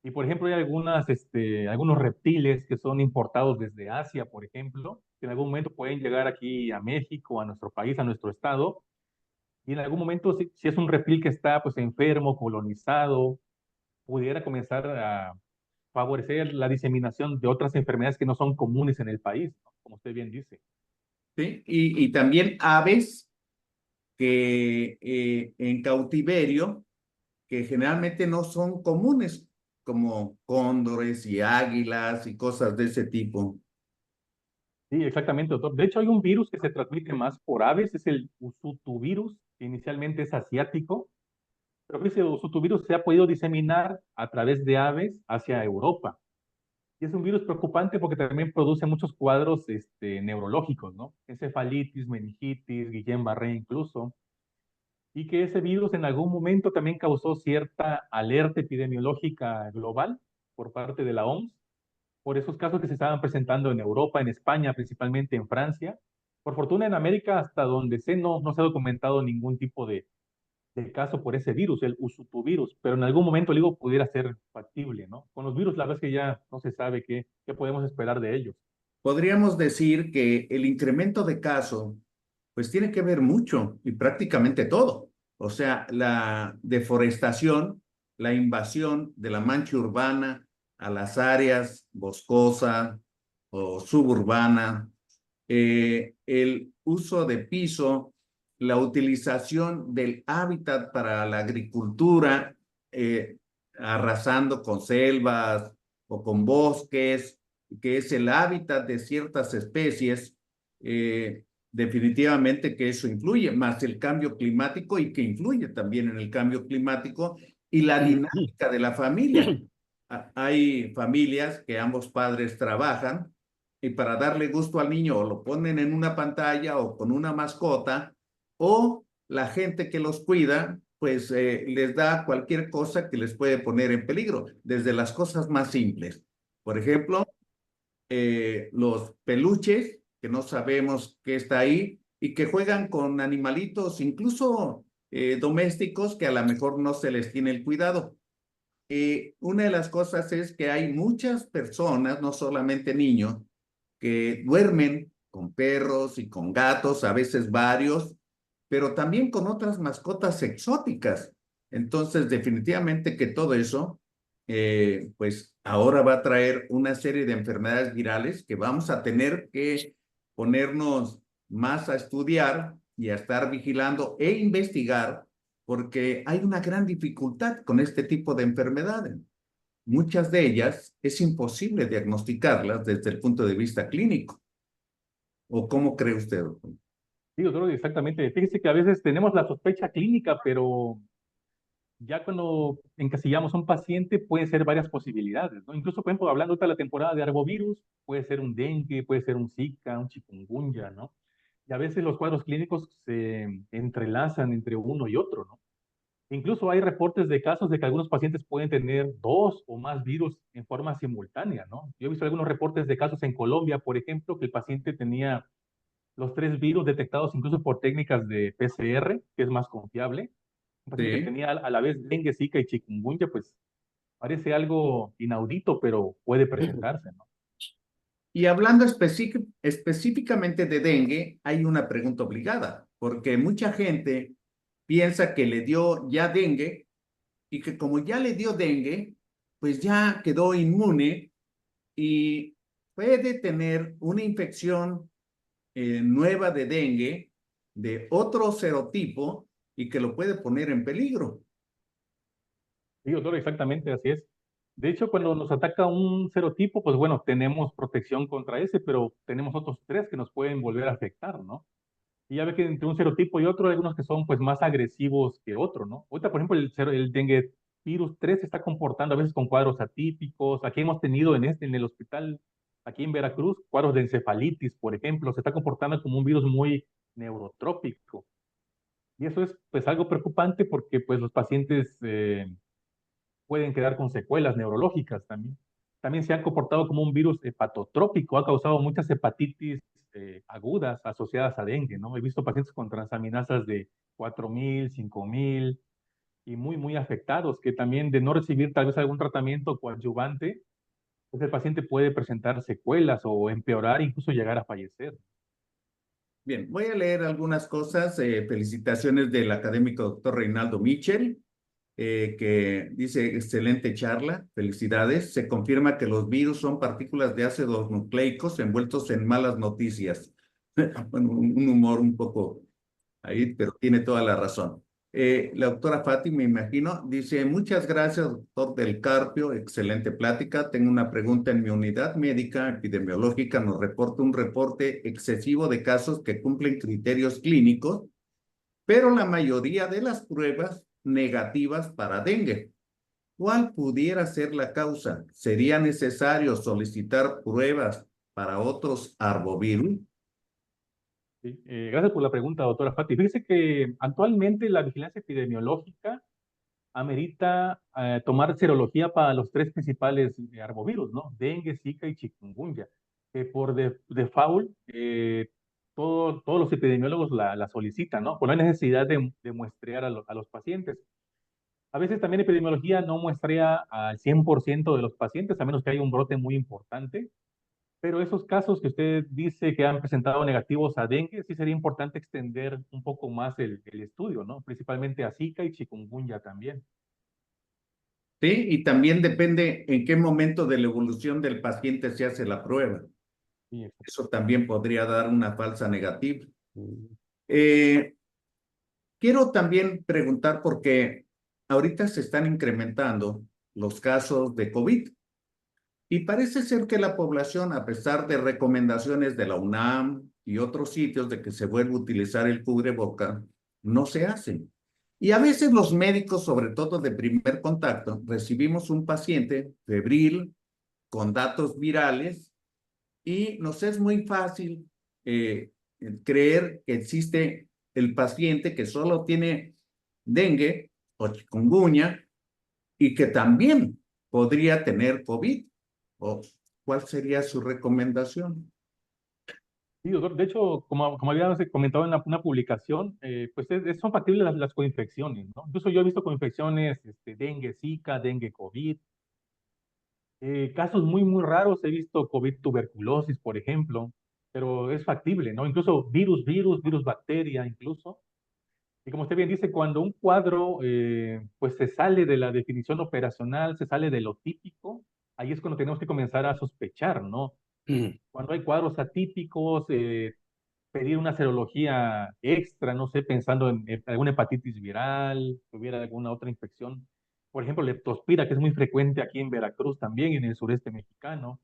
Y por ejemplo, hay algunos reptiles que son importados desde Asia, por ejemplo, que en algún momento pueden llegar aquí a México, a nuestro país, a nuestro estado, y en algún momento, si es un reptil que está pues enfermo, colonizado, pudiera comenzar a favorecer la diseminación de otras enfermedades que no son comunes en el país, ¿no? Como usted bien dice. ¿Sí? Y también aves que en cautiverio, que generalmente no son comunes, como cóndores y águilas y cosas de ese tipo. Sí, exactamente, doctor. De hecho, hay un virus que se transmite más por aves, es el Usutuvirus, que inicialmente es asiático, pero ese Usutuvirus se ha podido diseminar a través de aves hacia Europa. Y es un virus preocupante porque también produce muchos cuadros neurológicos, ¿no? Encefalitis, meningitis, Guillain-Barré incluso. Y que ese virus en algún momento también causó cierta alerta epidemiológica global por parte de la OMS por esos casos que se estaban presentando en Europa, en España, principalmente en Francia. Por fortuna en América, hasta donde sé, no se ha documentado ningún tipo de caso por ese virus, el usutuvirus, pero en algún momento el digo pudiera ser factible, ¿no? Con los virus la verdad es que ya no se sabe qué podemos esperar de ellos. Podríamos decir que el incremento de casos, pues tiene que ver mucho y prácticamente todo. O sea, la deforestación, la invasión de la mancha urbana a las áreas boscosas o suburbanas, el uso de piso, la utilización del hábitat para la agricultura, eh, arrasando con selvas o con bosques, que es el hábitat de ciertas especies, definitivamente que eso influye, más el cambio climático y que influye también en el cambio climático y la dinámica de la familia. Hay familias que ambos padres trabajan y para darle gusto al niño o lo ponen en una pantalla o con una mascota o la gente que los cuida pues les da cualquier cosa que les puede poner en peligro, desde las cosas más simples. Por ejemplo, los peluches que no sabemos qué está ahí y que juegan con animalitos, incluso domésticos, que a lo mejor no se les tiene el cuidado. Una de las cosas es que hay muchas personas, no solamente niños, que duermen con perros y con gatos, a veces varios, pero también con otras mascotas exóticas. Entonces, definitivamente que todo eso, pues ahora va a traer una serie de enfermedades virales que vamos a tener que ponernos más a estudiar y a estar vigilando e investigar, porque hay una gran dificultad con este tipo de enfermedades. Muchas de ellas es imposible diagnosticarlas desde el punto de vista clínico. ¿O cómo cree usted, doctor? Sí, doctor, exactamente. Fíjese que a veces tenemos la sospecha clínica, pero ya cuando encasillamos a un paciente pueden ser varias posibilidades, ¿no? Incluso, por ejemplo, hablando de la temporada de arbovirus, puede ser un dengue, puede ser un zika, un chikungunya, ¿no? Y a veces los cuadros clínicos se entrelazan entre uno y otro, ¿no? Incluso hay reportes de casos de que algunos pacientes pueden tener dos o más virus en forma simultánea, ¿no? Yo he visto algunos reportes de casos en Colombia, por ejemplo, que el paciente tenía los tres virus detectados incluso por técnicas de PCR, que es más confiable. Un paciente que Sí. tenía a la vez dengue, zika y chikungunya, pues parece algo inaudito, pero puede presentarse, ¿no? Y hablando específicamente de dengue, hay una pregunta obligada, porque mucha gente piensa que le dio ya dengue y que como ya le dio dengue, pues ya quedó inmune y puede tener una infección nueva de dengue de otro serotipo y que lo puede poner en peligro. Sí, doctor, exactamente así es. De hecho, cuando nos ataca un serotipo, pues bueno, tenemos protección contra ese, pero tenemos otros tres que nos pueden volver a afectar, ¿no? Y ya ve que entre un serotipo y otro hay algunos que son pues más agresivos que otro, ¿no? Ahorita, por ejemplo, el dengue virus 3 se está comportando a veces con cuadros atípicos. Aquí hemos tenido en el hospital, aquí en Veracruz, cuadros de encefalitis, por ejemplo. Se está comportando como un virus muy neurotrópico. Y eso es pues algo preocupante porque pues los pacientes pueden quedar con secuelas neurológicas también. También se ha comportado como un virus hepatotrópico, ha causado muchas hepatitis agudas asociadas a dengue, ¿no? He visto pacientes con transaminasas de 4000, 5000 y muy afectados, que también de no recibir tal vez algún tratamiento coadyuvante, pues el paciente puede presentar secuelas o empeorar, incluso llegar a fallecer. Bien, voy a leer algunas cosas. Felicitaciones del académico doctor Reinaldo Michel, que dice, excelente charla, felicidades. Se confirma que los virus son partículas de ácidos nucleicos envueltos en malas noticias. Bueno, un humor un poco ahí, pero tiene toda la razón. La doctora Fati, me imagino, dice, muchas gracias, doctor Del Carpio, excelente plática. Tengo una pregunta. En mi unidad médica epidemiológica nos reporta un reporte excesivo de casos que cumplen criterios clínicos, pero la mayoría de las pruebas negativas para dengue. ¿Cuál pudiera ser la causa? ¿Sería necesario solicitar pruebas para otros arbovirus? Sí, gracias por la pregunta, doctora Fati. Fíjese que actualmente la vigilancia epidemiológica amerita tomar serología para los tres principales arbovirus, ¿no? Dengue, Zika y chikungunya, que por default todos los epidemiólogos la solicitan, ¿no? Por la necesidad de muestrear a los pacientes. A veces también epidemiología no muestrea al 100% de los pacientes, a menos que haya un brote muy importante, pero esos casos que usted dice que han presentado negativos a dengue, sí sería importante extender un poco más el estudio, ¿no? Principalmente a Zika y chikungunya también. Sí, y también depende en qué momento de la evolución del paciente se hace la prueba. Sí, Eso también podría dar una falsa negativa. Mm. Eh, Quiero también preguntar porque ahorita se están incrementando los casos de COVID y parece ser que la población, a pesar de recomendaciones de la UNAM y otros sitios de que se vuelva a utilizar el cubreboca, no se hacen. Y a veces los médicos, sobre todo de primer contacto, recibimos un paciente febril con datos virales y nos es muy fácil eh, creer que existe el paciente que solo tiene dengue o chikungunya y que también podría tener COVID. ¿O cuál sería su recomendación? Sí, doctor. De hecho, como había comentado en una publicación, pues son factibles las coinfecciones, ¿no? Incluso yo he visto coinfecciones, dengue, Zika, dengue, COVID. Casos muy raros, he visto COVID tuberculosis, por ejemplo, pero es factible, ¿no? Incluso virus bacteria, incluso. Y como usted bien dice, cuando un cuadro pues se sale de la definición operacional, se sale de lo típico, ahí es cuando tenemos que comenzar a sospechar, ¿no? Mm. Cuando hay cuadros atípicos, pedir una serología extra, no sé, pensando en alguna hepatitis viral, que hubiera alguna otra infección. Por ejemplo, leptospira, que es muy frecuente aquí en Veracruz también y en el sureste mexicano.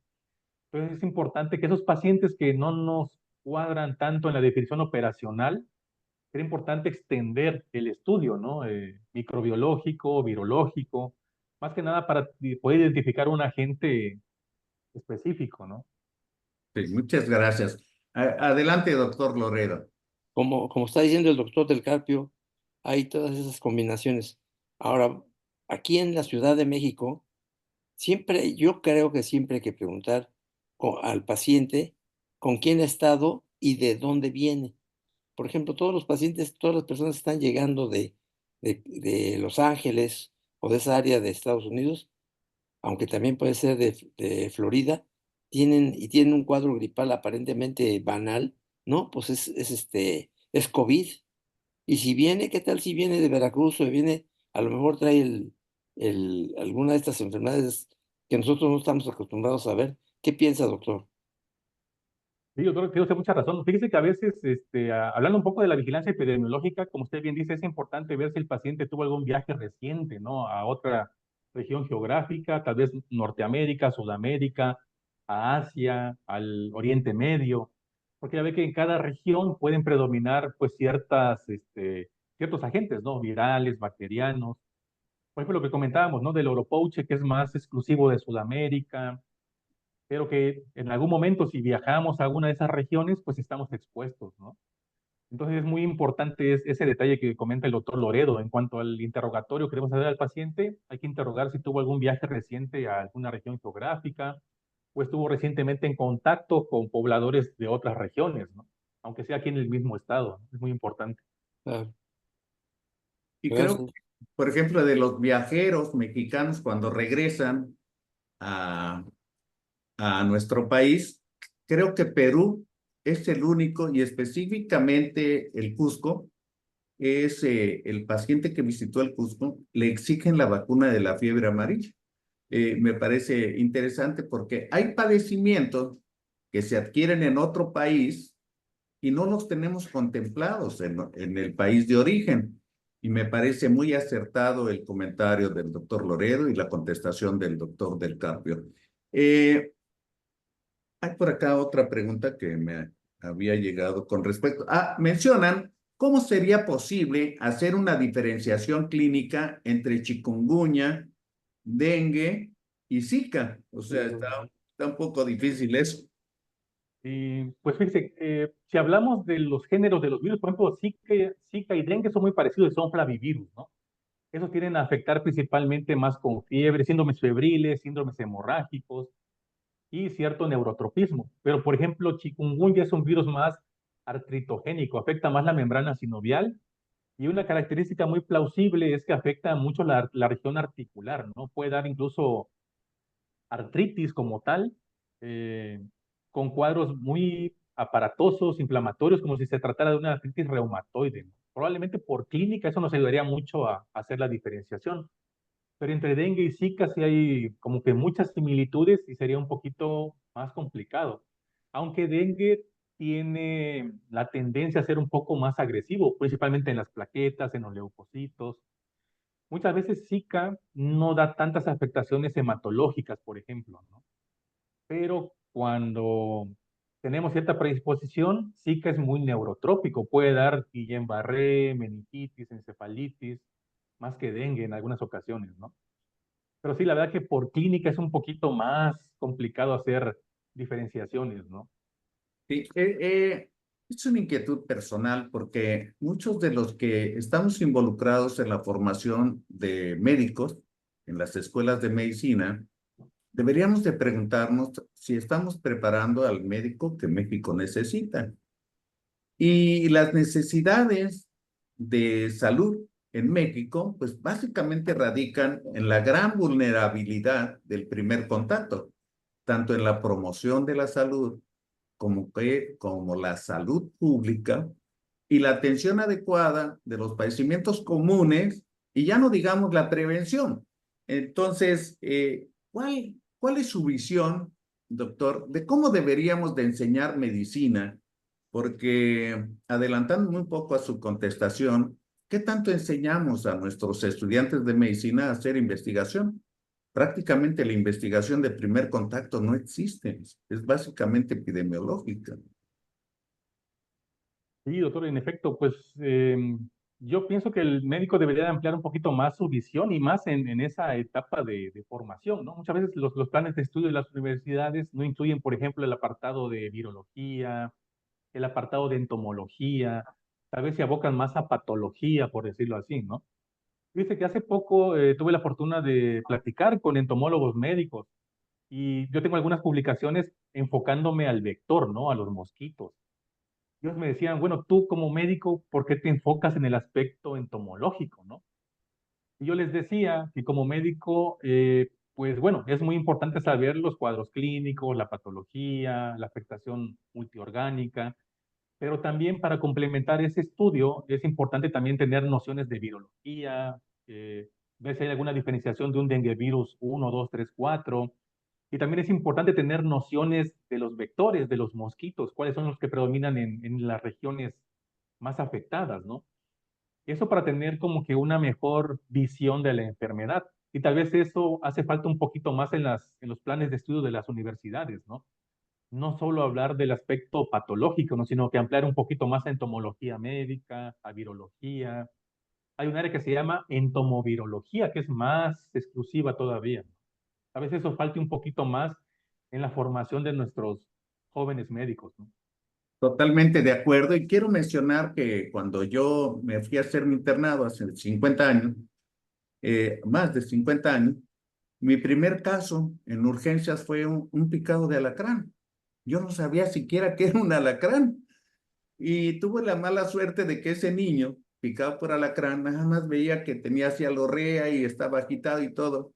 Entonces es importante que esos pacientes que no nos cuadran tanto en la definición operacional, era importante extender el estudio, ¿no? Microbiológico, virológico, más que nada para poder identificar un agente específico, ¿no? Sí, muchas gracias. Adelante, doctor Loredo. Como está diciendo el doctor Del Carpio, hay todas esas combinaciones. Ahora, aquí en la Ciudad de México, siempre, yo creo que siempre hay que preguntar al paciente con quién ha estado y de dónde viene. Por ejemplo, todos los pacientes, todas las personas que están llegando de Los Ángeles o de esa área de Estados Unidos, aunque también puede ser de Florida, tienen un cuadro gripal aparentemente banal, ¿no? Pues es COVID. Y si viene, ¿qué tal si viene de Veracruz o viene, a lo mejor trae alguna de estas enfermedades que nosotros no estamos acostumbrados a ver? ¿Qué piensa, doctor? Sí, doctor, tiene usted mucha razón. Fíjese que a veces, hablando un poco de la vigilancia epidemiológica, como usted bien dice, es importante ver si el paciente tuvo algún viaje reciente, ¿no? A otra región geográfica, tal vez Norteamérica, Sudamérica, a Asia, al Oriente Medio, porque ya ve que en cada región pueden predominar, pues, ciertos agentes, ¿no? Virales, bacterianos. Por ejemplo, lo que comentábamos, ¿no? Del oropouche, que es más exclusivo de Sudamérica, pero que en algún momento si viajamos a alguna de esas regiones, pues estamos expuestos, ¿no? Entonces es muy importante ese detalle que comenta el doctor Loredo. En cuanto al interrogatorio que debemos hacer al paciente, hay que interrogar si tuvo algún viaje reciente a alguna región geográfica o estuvo recientemente en contacto con pobladores de otras regiones, ¿no? Aunque sea aquí en el mismo estado, ¿no? Es muy importante. Ah, Y creo gracias. que, por ejemplo, de los viajeros mexicanos cuando regresan a, a nuestro país, creo que Perú es el único y específicamente el Cusco es el paciente que visitó el Cusco, le exigen la vacuna de la fiebre amarilla. Me parece interesante porque hay padecimientos que se adquieren en otro país y no los tenemos contemplados en el país de origen. Y me parece muy acertado el comentario del doctor Loredo y la contestación del doctor Del Carpio. Eh, Hay por acá otra pregunta que me había llegado con respecto. Mencionan cómo sería posible hacer una diferenciación clínica entre chikungunya, dengue y Zika. O sea, está un poco difícil eso. Y pues fíjense, si hablamos de los géneros de los virus, por ejemplo, Zika y dengue son muy parecidos, son flavivirus, ¿no? Esos tienden a afectar principalmente más con fiebre, síndromes febriles, síndromes hemorrágicos y cierto neurotropismo. Pero, por ejemplo, chikungunya es un virus más artritogénico, afecta más la membrana sinovial y una característica muy plausible es que afecta mucho la región articular, ¿no? Puede dar incluso artritis como tal, eh, con cuadros muy aparatosos, inflamatorios, como si se tratara de una artritis reumatoide, ¿no? Probablemente por clínica eso nos ayudaría mucho a hacer la diferenciación. Pero entre dengue y Zika sí hay como que muchas similitudes y sería un poquito más complicado. Aunque dengue tiene la tendencia a ser un poco más agresivo, principalmente en las plaquetas, en los leucocitos. Muchas veces Zika no da tantas afectaciones hematológicas, por ejemplo, ¿no? Pero cuando tenemos cierta predisposición, Zika es muy neurotrópico, puede dar Guillain-Barré, meningitis, encefalitis, más que dengue en algunas ocasiones, ¿no? Pero sí, la verdad que por clínica es un poquito más complicado hacer diferenciaciones, ¿no? Sí, es una inquietud personal porque muchos de los que estamos involucrados en la formación de médicos en las escuelas de medicina, deberíamos de preguntarnos si estamos preparando al médico que México necesita. Y las necesidades de salud en México, pues básicamente radican en la gran vulnerabilidad del primer contacto, tanto en la promoción de la salud como la salud pública y la atención adecuada de los padecimientos comunes y ya no digamos la prevención. Entonces, ¿cuál es su visión, doctor, de cómo deberíamos de enseñar medicina? Porque adelantando un poco a su contestación, ¿qué tanto enseñamos a nuestros estudiantes de medicina a hacer investigación? Prácticamente la investigación de primer contacto no existe, es básicamente epidemiológica. Sí, doctor, en efecto, pues yo pienso que el médico debería de ampliar un poquito más su visión y más en esa etapa de formación, ¿no? Muchas veces los planes de estudio de las universidades no incluyen, por ejemplo, el apartado de virología, el apartado de entomología, tal vez se abocan más a patología, por decirlo así, ¿no? Dice que hace poco tuve la fortuna de platicar con entomólogos médicos y yo tengo algunas publicaciones enfocándome al vector, ¿no? A los mosquitos. Ellos me decían, bueno, tú como médico, ¿por qué te enfocas en el aspecto entomológico, no? Y yo les decía que como médico, pues bueno, es muy importante saber los cuadros clínicos, la patología, la afectación multiorgánica, pero también para complementar ese estudio es importante también tener nociones de virología, ver si hay alguna diferenciación de un dengue virus 1, 2, 3, 4. Y también es importante tener nociones de los vectores, de los mosquitos, cuáles son los que predominan en las regiones más afectadas, ¿no? Eso para tener como que una mejor visión de la enfermedad. Y tal vez eso hace falta un poquito más en los planes de estudio de las universidades, ¿no? No solo hablar del aspecto patológico, ¿no? Sino que ampliar un poquito más a entomología médica, a virología. Hay un área que se llama entomovirología, que es más exclusiva todavía. A veces eso falta un poquito más en la formación de nuestros jóvenes médicos, ¿no? Totalmente de acuerdo. Y quiero mencionar que cuando yo me fui a hacer mi internado hace 50 años, más de 50 años, mi primer caso en urgencias fue un picado de alacrán. Yo no sabía siquiera que era un alacrán. Y tuve la mala suerte de que ese niño, picado por alacrán, nada más veía que tenía cialorrea y estaba agitado y todo,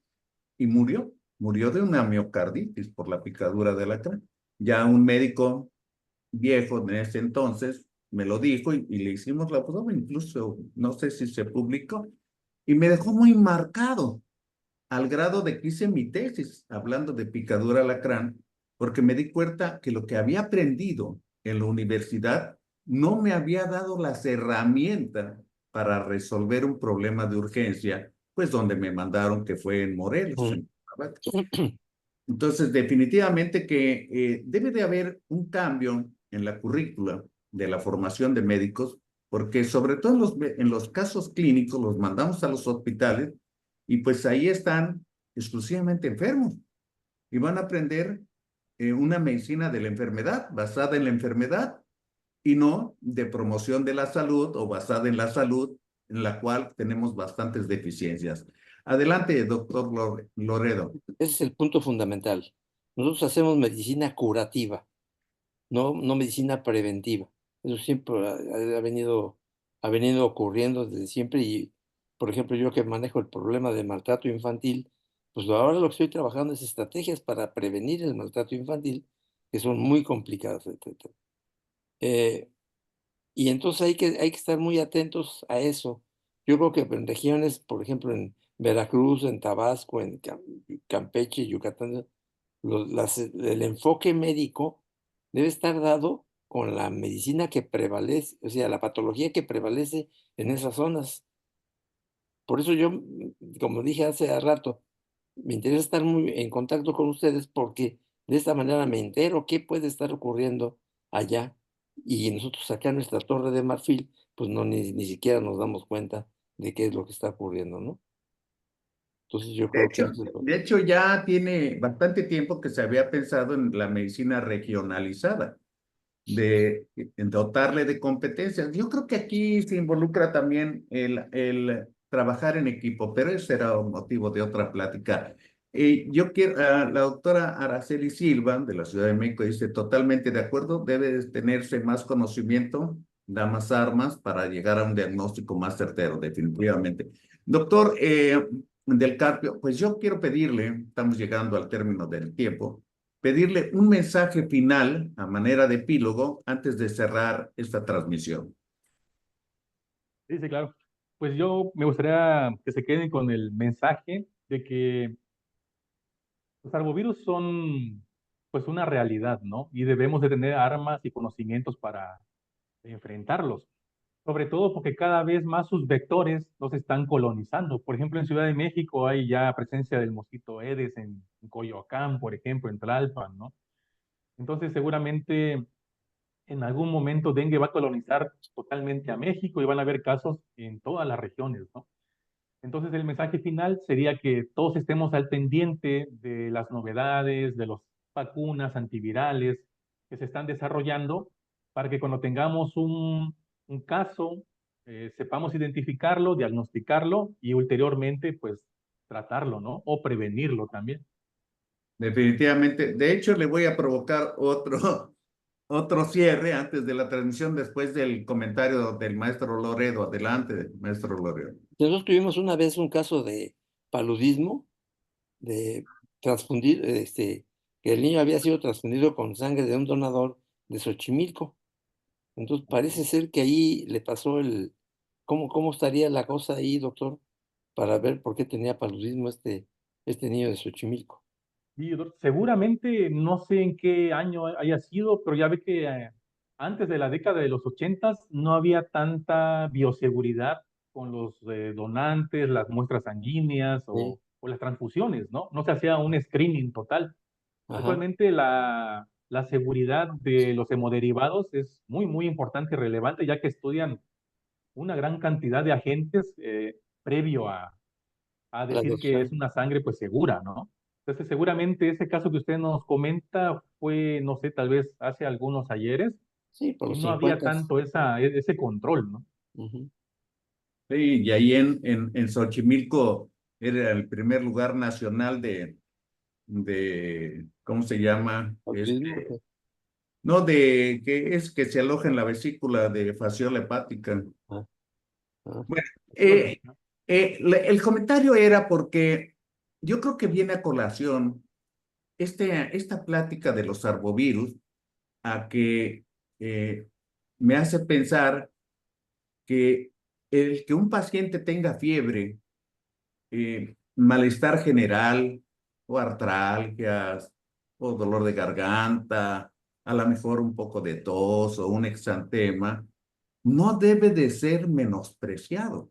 y murió. Murió de una miocarditis por la picadura de alacrán. Ya un médico viejo en ese entonces me lo dijo y le hicimos la prueba, incluso no sé si se publicó, y me dejó muy marcado al grado de que hice mi tesis hablando de picadura alacrán, porque me di cuenta que lo que había aprendido en la universidad no me había dado las herramientas para resolver un problema de urgencia, pues donde me mandaron que fue en Morelos. Mm. Entonces, definitivamente que debe de haber un cambio en la currícula de la formación de médicos, porque sobre todo en los casos clínicos los mandamos a los hospitales y pues ahí están exclusivamente enfermos y van a aprender una medicina de la enfermedad, basada en la enfermedad y no de promoción de la salud o basada en la salud, en la cual tenemos bastantes deficiencias. Adelante, doctor Loredo. Ese es el punto fundamental. Nosotros hacemos medicina curativa, no medicina preventiva. Eso siempre ha venido ocurriendo desde siempre y, por ejemplo, yo que manejo el problema de maltrato infantil, pues ahora lo que estoy trabajando es estrategias para prevenir el maltrato infantil, que son muy complicadas, etcétera. Y entonces hay que estar muy atentos a eso. Yo creo que en regiones, por ejemplo, en Veracruz, en Tabasco, en Campeche, Yucatán, el enfoque médico debe estar dado con la medicina que prevalece, o sea, la patología que prevalece en esas zonas. Por eso yo, como dije hace rato, me interesa estar muy en contacto con ustedes porque de esta manera me entero qué puede estar ocurriendo allá y nosotros acá en nuestra Torre de Marfil, pues no ni siquiera nos damos cuenta de qué es lo que está ocurriendo, ¿no? Entonces yo De creo que hecho, eso es de hecho, ya tiene bastante tiempo que se había pensado en la medicina regionalizada, en dotarle de competencias. Yo creo que aquí se involucra también el trabajar en equipo, pero ese será un motivo de otra plática. yo quiero, la doctora Araceli Silva de la Ciudad de México dice totalmente de acuerdo, debe tenerse más conocimiento, da más armas para llegar a un diagnóstico más certero, definitivamente. Doctor Del Carpio, pues yo quiero pedirle, estamos llegando al término del tiempo, pedirle un mensaje final a manera de epílogo antes de cerrar esta transmisión. Sí, sí, claro. Pues yo me gustaría que se queden con el mensaje de que los arbovirus son pues una realidad, ¿no? Y debemos de tener armas y conocimientos para enfrentarlos. Sobre todo porque cada vez más sus vectores los están colonizando. Por ejemplo, en Ciudad de México hay ya presencia del mosquito Aedes en Coyoacán, por ejemplo, en Tlalpan, ¿no? Entonces, seguramente en algún momento dengue va a colonizar totalmente a México y van a haber casos en todas las regiones, ¿no? Entonces, el mensaje final sería que todos estemos al pendiente de las novedades, de las vacunas antivirales que se están desarrollando para que cuando tengamos un caso, sepamos identificarlo, diagnosticarlo y ulteriormente, pues, tratarlo, ¿no? O prevenirlo también. Definitivamente. De hecho, le voy a provocar otro, otro cierre antes de la transmisión, después del comentario del maestro Loredo. Adelante, maestro Loredo. Nosotros tuvimos una vez un caso de paludismo, de transfundir, que el niño había sido transfundido con sangre de un donador de Xochimilco. Entonces parece ser que ahí le pasó ¿cómo estaría la cosa ahí, doctor? Para ver por qué tenía paludismo este niño de Xochimilco. Y seguramente no sé en qué año haya sido, pero ya ve que antes de la década de los 80 no había tanta bioseguridad con los donantes, las muestras sanguíneas Sí, o las transfusiones, ¿no? No se hacía un screening total. ajá, Actualmente la seguridad de los hemoderivados es muy, muy importante y relevante, ya que estudian una gran cantidad de agentes previo a la decir que es dotación. una sangre pues segura, ¿no? Entonces seguramente ese caso que usted nos comenta fue, no sé, tal vez hace algunos ayeres Sí, por y los no había 50. tanto ese control, ¿no? Ujú. Sí, y ahí en Xochimilco era el primer lugar nacional ¿cómo se llama? Paludismo, ok. No, de que es que se aloja en la vesícula de fasciola hepática. Ah, ah, Bueno, Bueno, el comentario era porque yo creo que viene a colación esta plática de los arbovirus a que eh, me hace pensar que el que un paciente tenga fiebre, malestar general o artralgias o dolor de garganta, a lo mejor un poco de tos o un exantema, no debe de ser menospreciado.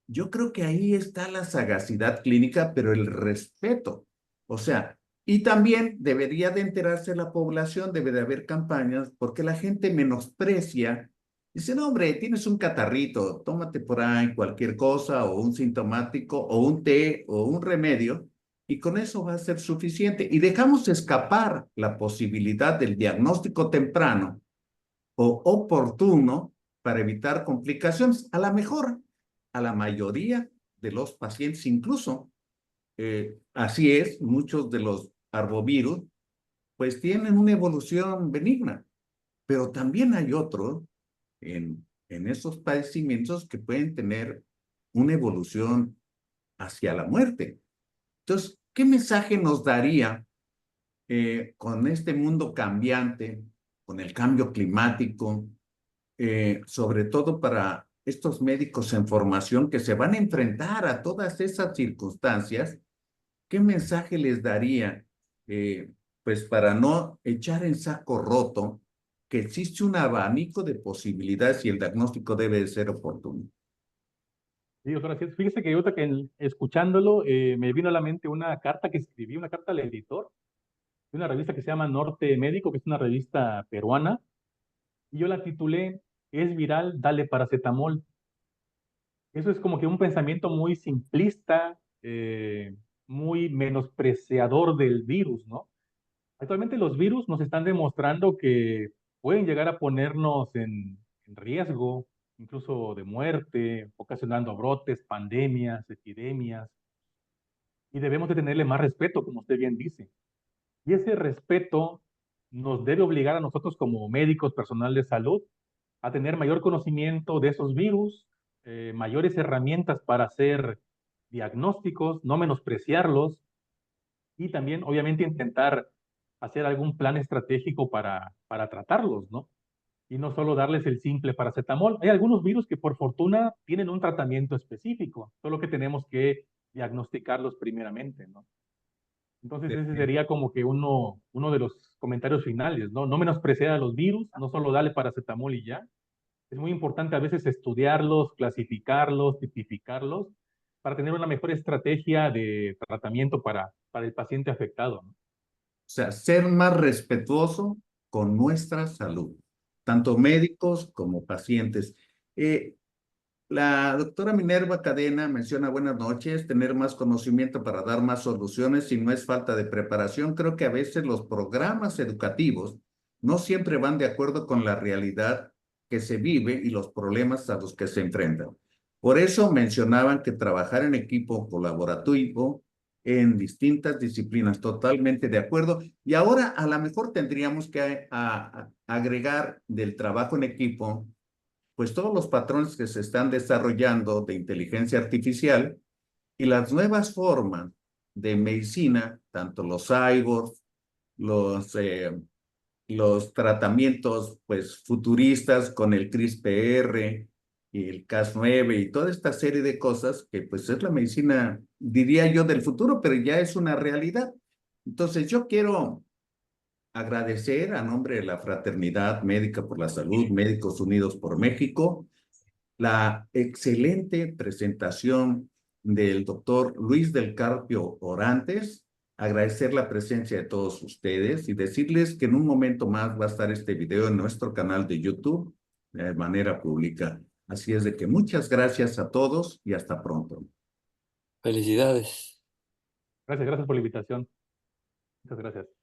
Yo creo que ahí está la sagacidad clínica, pero el respeto. O sea, y también debería de enterarse la población, debe de haber campañas, porque la gente menosprecia. Dice, no, hombre, tienes un catarrito, tómate por ahí cualquier cosa, o un sintomático, o un té, o un remedio, y con eso va a ser suficiente. Y dejamos escapar la posibilidad del diagnóstico temprano o oportuno para evitar complicaciones. A lo mejor a la mayoría de los pacientes, incluso así es, muchos de los arbovirus, pues tienen una evolución benigna, pero también hay otros en esos padecimientos que pueden tener una evolución hacia la muerte. Entonces, ¿qué mensaje nos daría con este mundo cambiante, con el cambio climático, sobre todo para estos médicos en formación que se van a enfrentar a todas esas circunstancias? ¿Qué mensaje les daría, pues para no echar en saco roto que existe un abanico de posibilidades y el diagnóstico debe de ser oportuno? sí, doctora, sí, fíjese que ahorita que escuchándolo me vino a la mente una carta que escribí, una carta al editor de una revista que se llama Norte Médico, que es una revista peruana, y yo la titulé Es viral, dale paracetamol. Eso es como que un pensamiento muy simplista, muy menospreciador del virus, ¿no? Actualmente los virus nos están demostrando que pueden llegar a ponernos en riesgo, incluso de muerte, ocasionando brotes, pandemias, epidemias. y debemos de tenerle más respeto, como usted bien dice. Y ese respeto nos debe obligar a nosotros como médicos, personal de salud, a tener mayor conocimiento de esos virus, mayores herramientas para hacer diagnósticos, no menospreciarlos y también, obviamente, intentar hacer algún plan estratégico para tratarlos, ¿no? Y no solo darles el simple paracetamol. Hay algunos virus que por fortuna tienen un tratamiento específico, solo que tenemos que diagnosticarlos primeramente, ¿no? Entonces ese sería como que uno de los comentarios finales, ¿no? No menospreciar a los virus, no solo darle paracetamol y ya. Es muy importante a veces estudiarlos, clasificarlos, tipificarlos, para tener una mejor estrategia de tratamiento para el paciente afectado, ¿no? O sea, ser más respetuoso con nuestra salud, tanto médicos como pacientes. Eh, la doctora Minerva Cadena menciona buenas noches, tener más conocimiento para dar más soluciones y no es falta de preparación. Creo que a veces los programas educativos no siempre van de acuerdo con la realidad que se vive y los problemas a los que se enfrentan. Por eso mencionaban que trabajar en equipo colaborativo en distintas disciplinas, totalmente de acuerdo. Y ahora a lo mejor tendríamos que agregar del trabajo en equipo pues todos los patrones que se están desarrollando de inteligencia artificial y las nuevas formas de medicina, tanto los cyborgs, los, eh, los tratamientos pues futuristas con el CRISPR y el Cas9 y toda esta serie de cosas que pues es la medicina, diría yo, del futuro, pero ya es una realidad. Entonces yo quiero agradecer a nombre de la Fraternidad Médica por la Salud, Médicos Unidos por México, la excelente presentación del doctor Luis del Carpio Orantes, agradecer la presencia de todos ustedes y decirles que en un momento más va a estar este video en nuestro canal de YouTube de manera pública. Así es de que muchas gracias a todos y hasta pronto. Felicidades. Gracias por la invitación. Muchas gracias.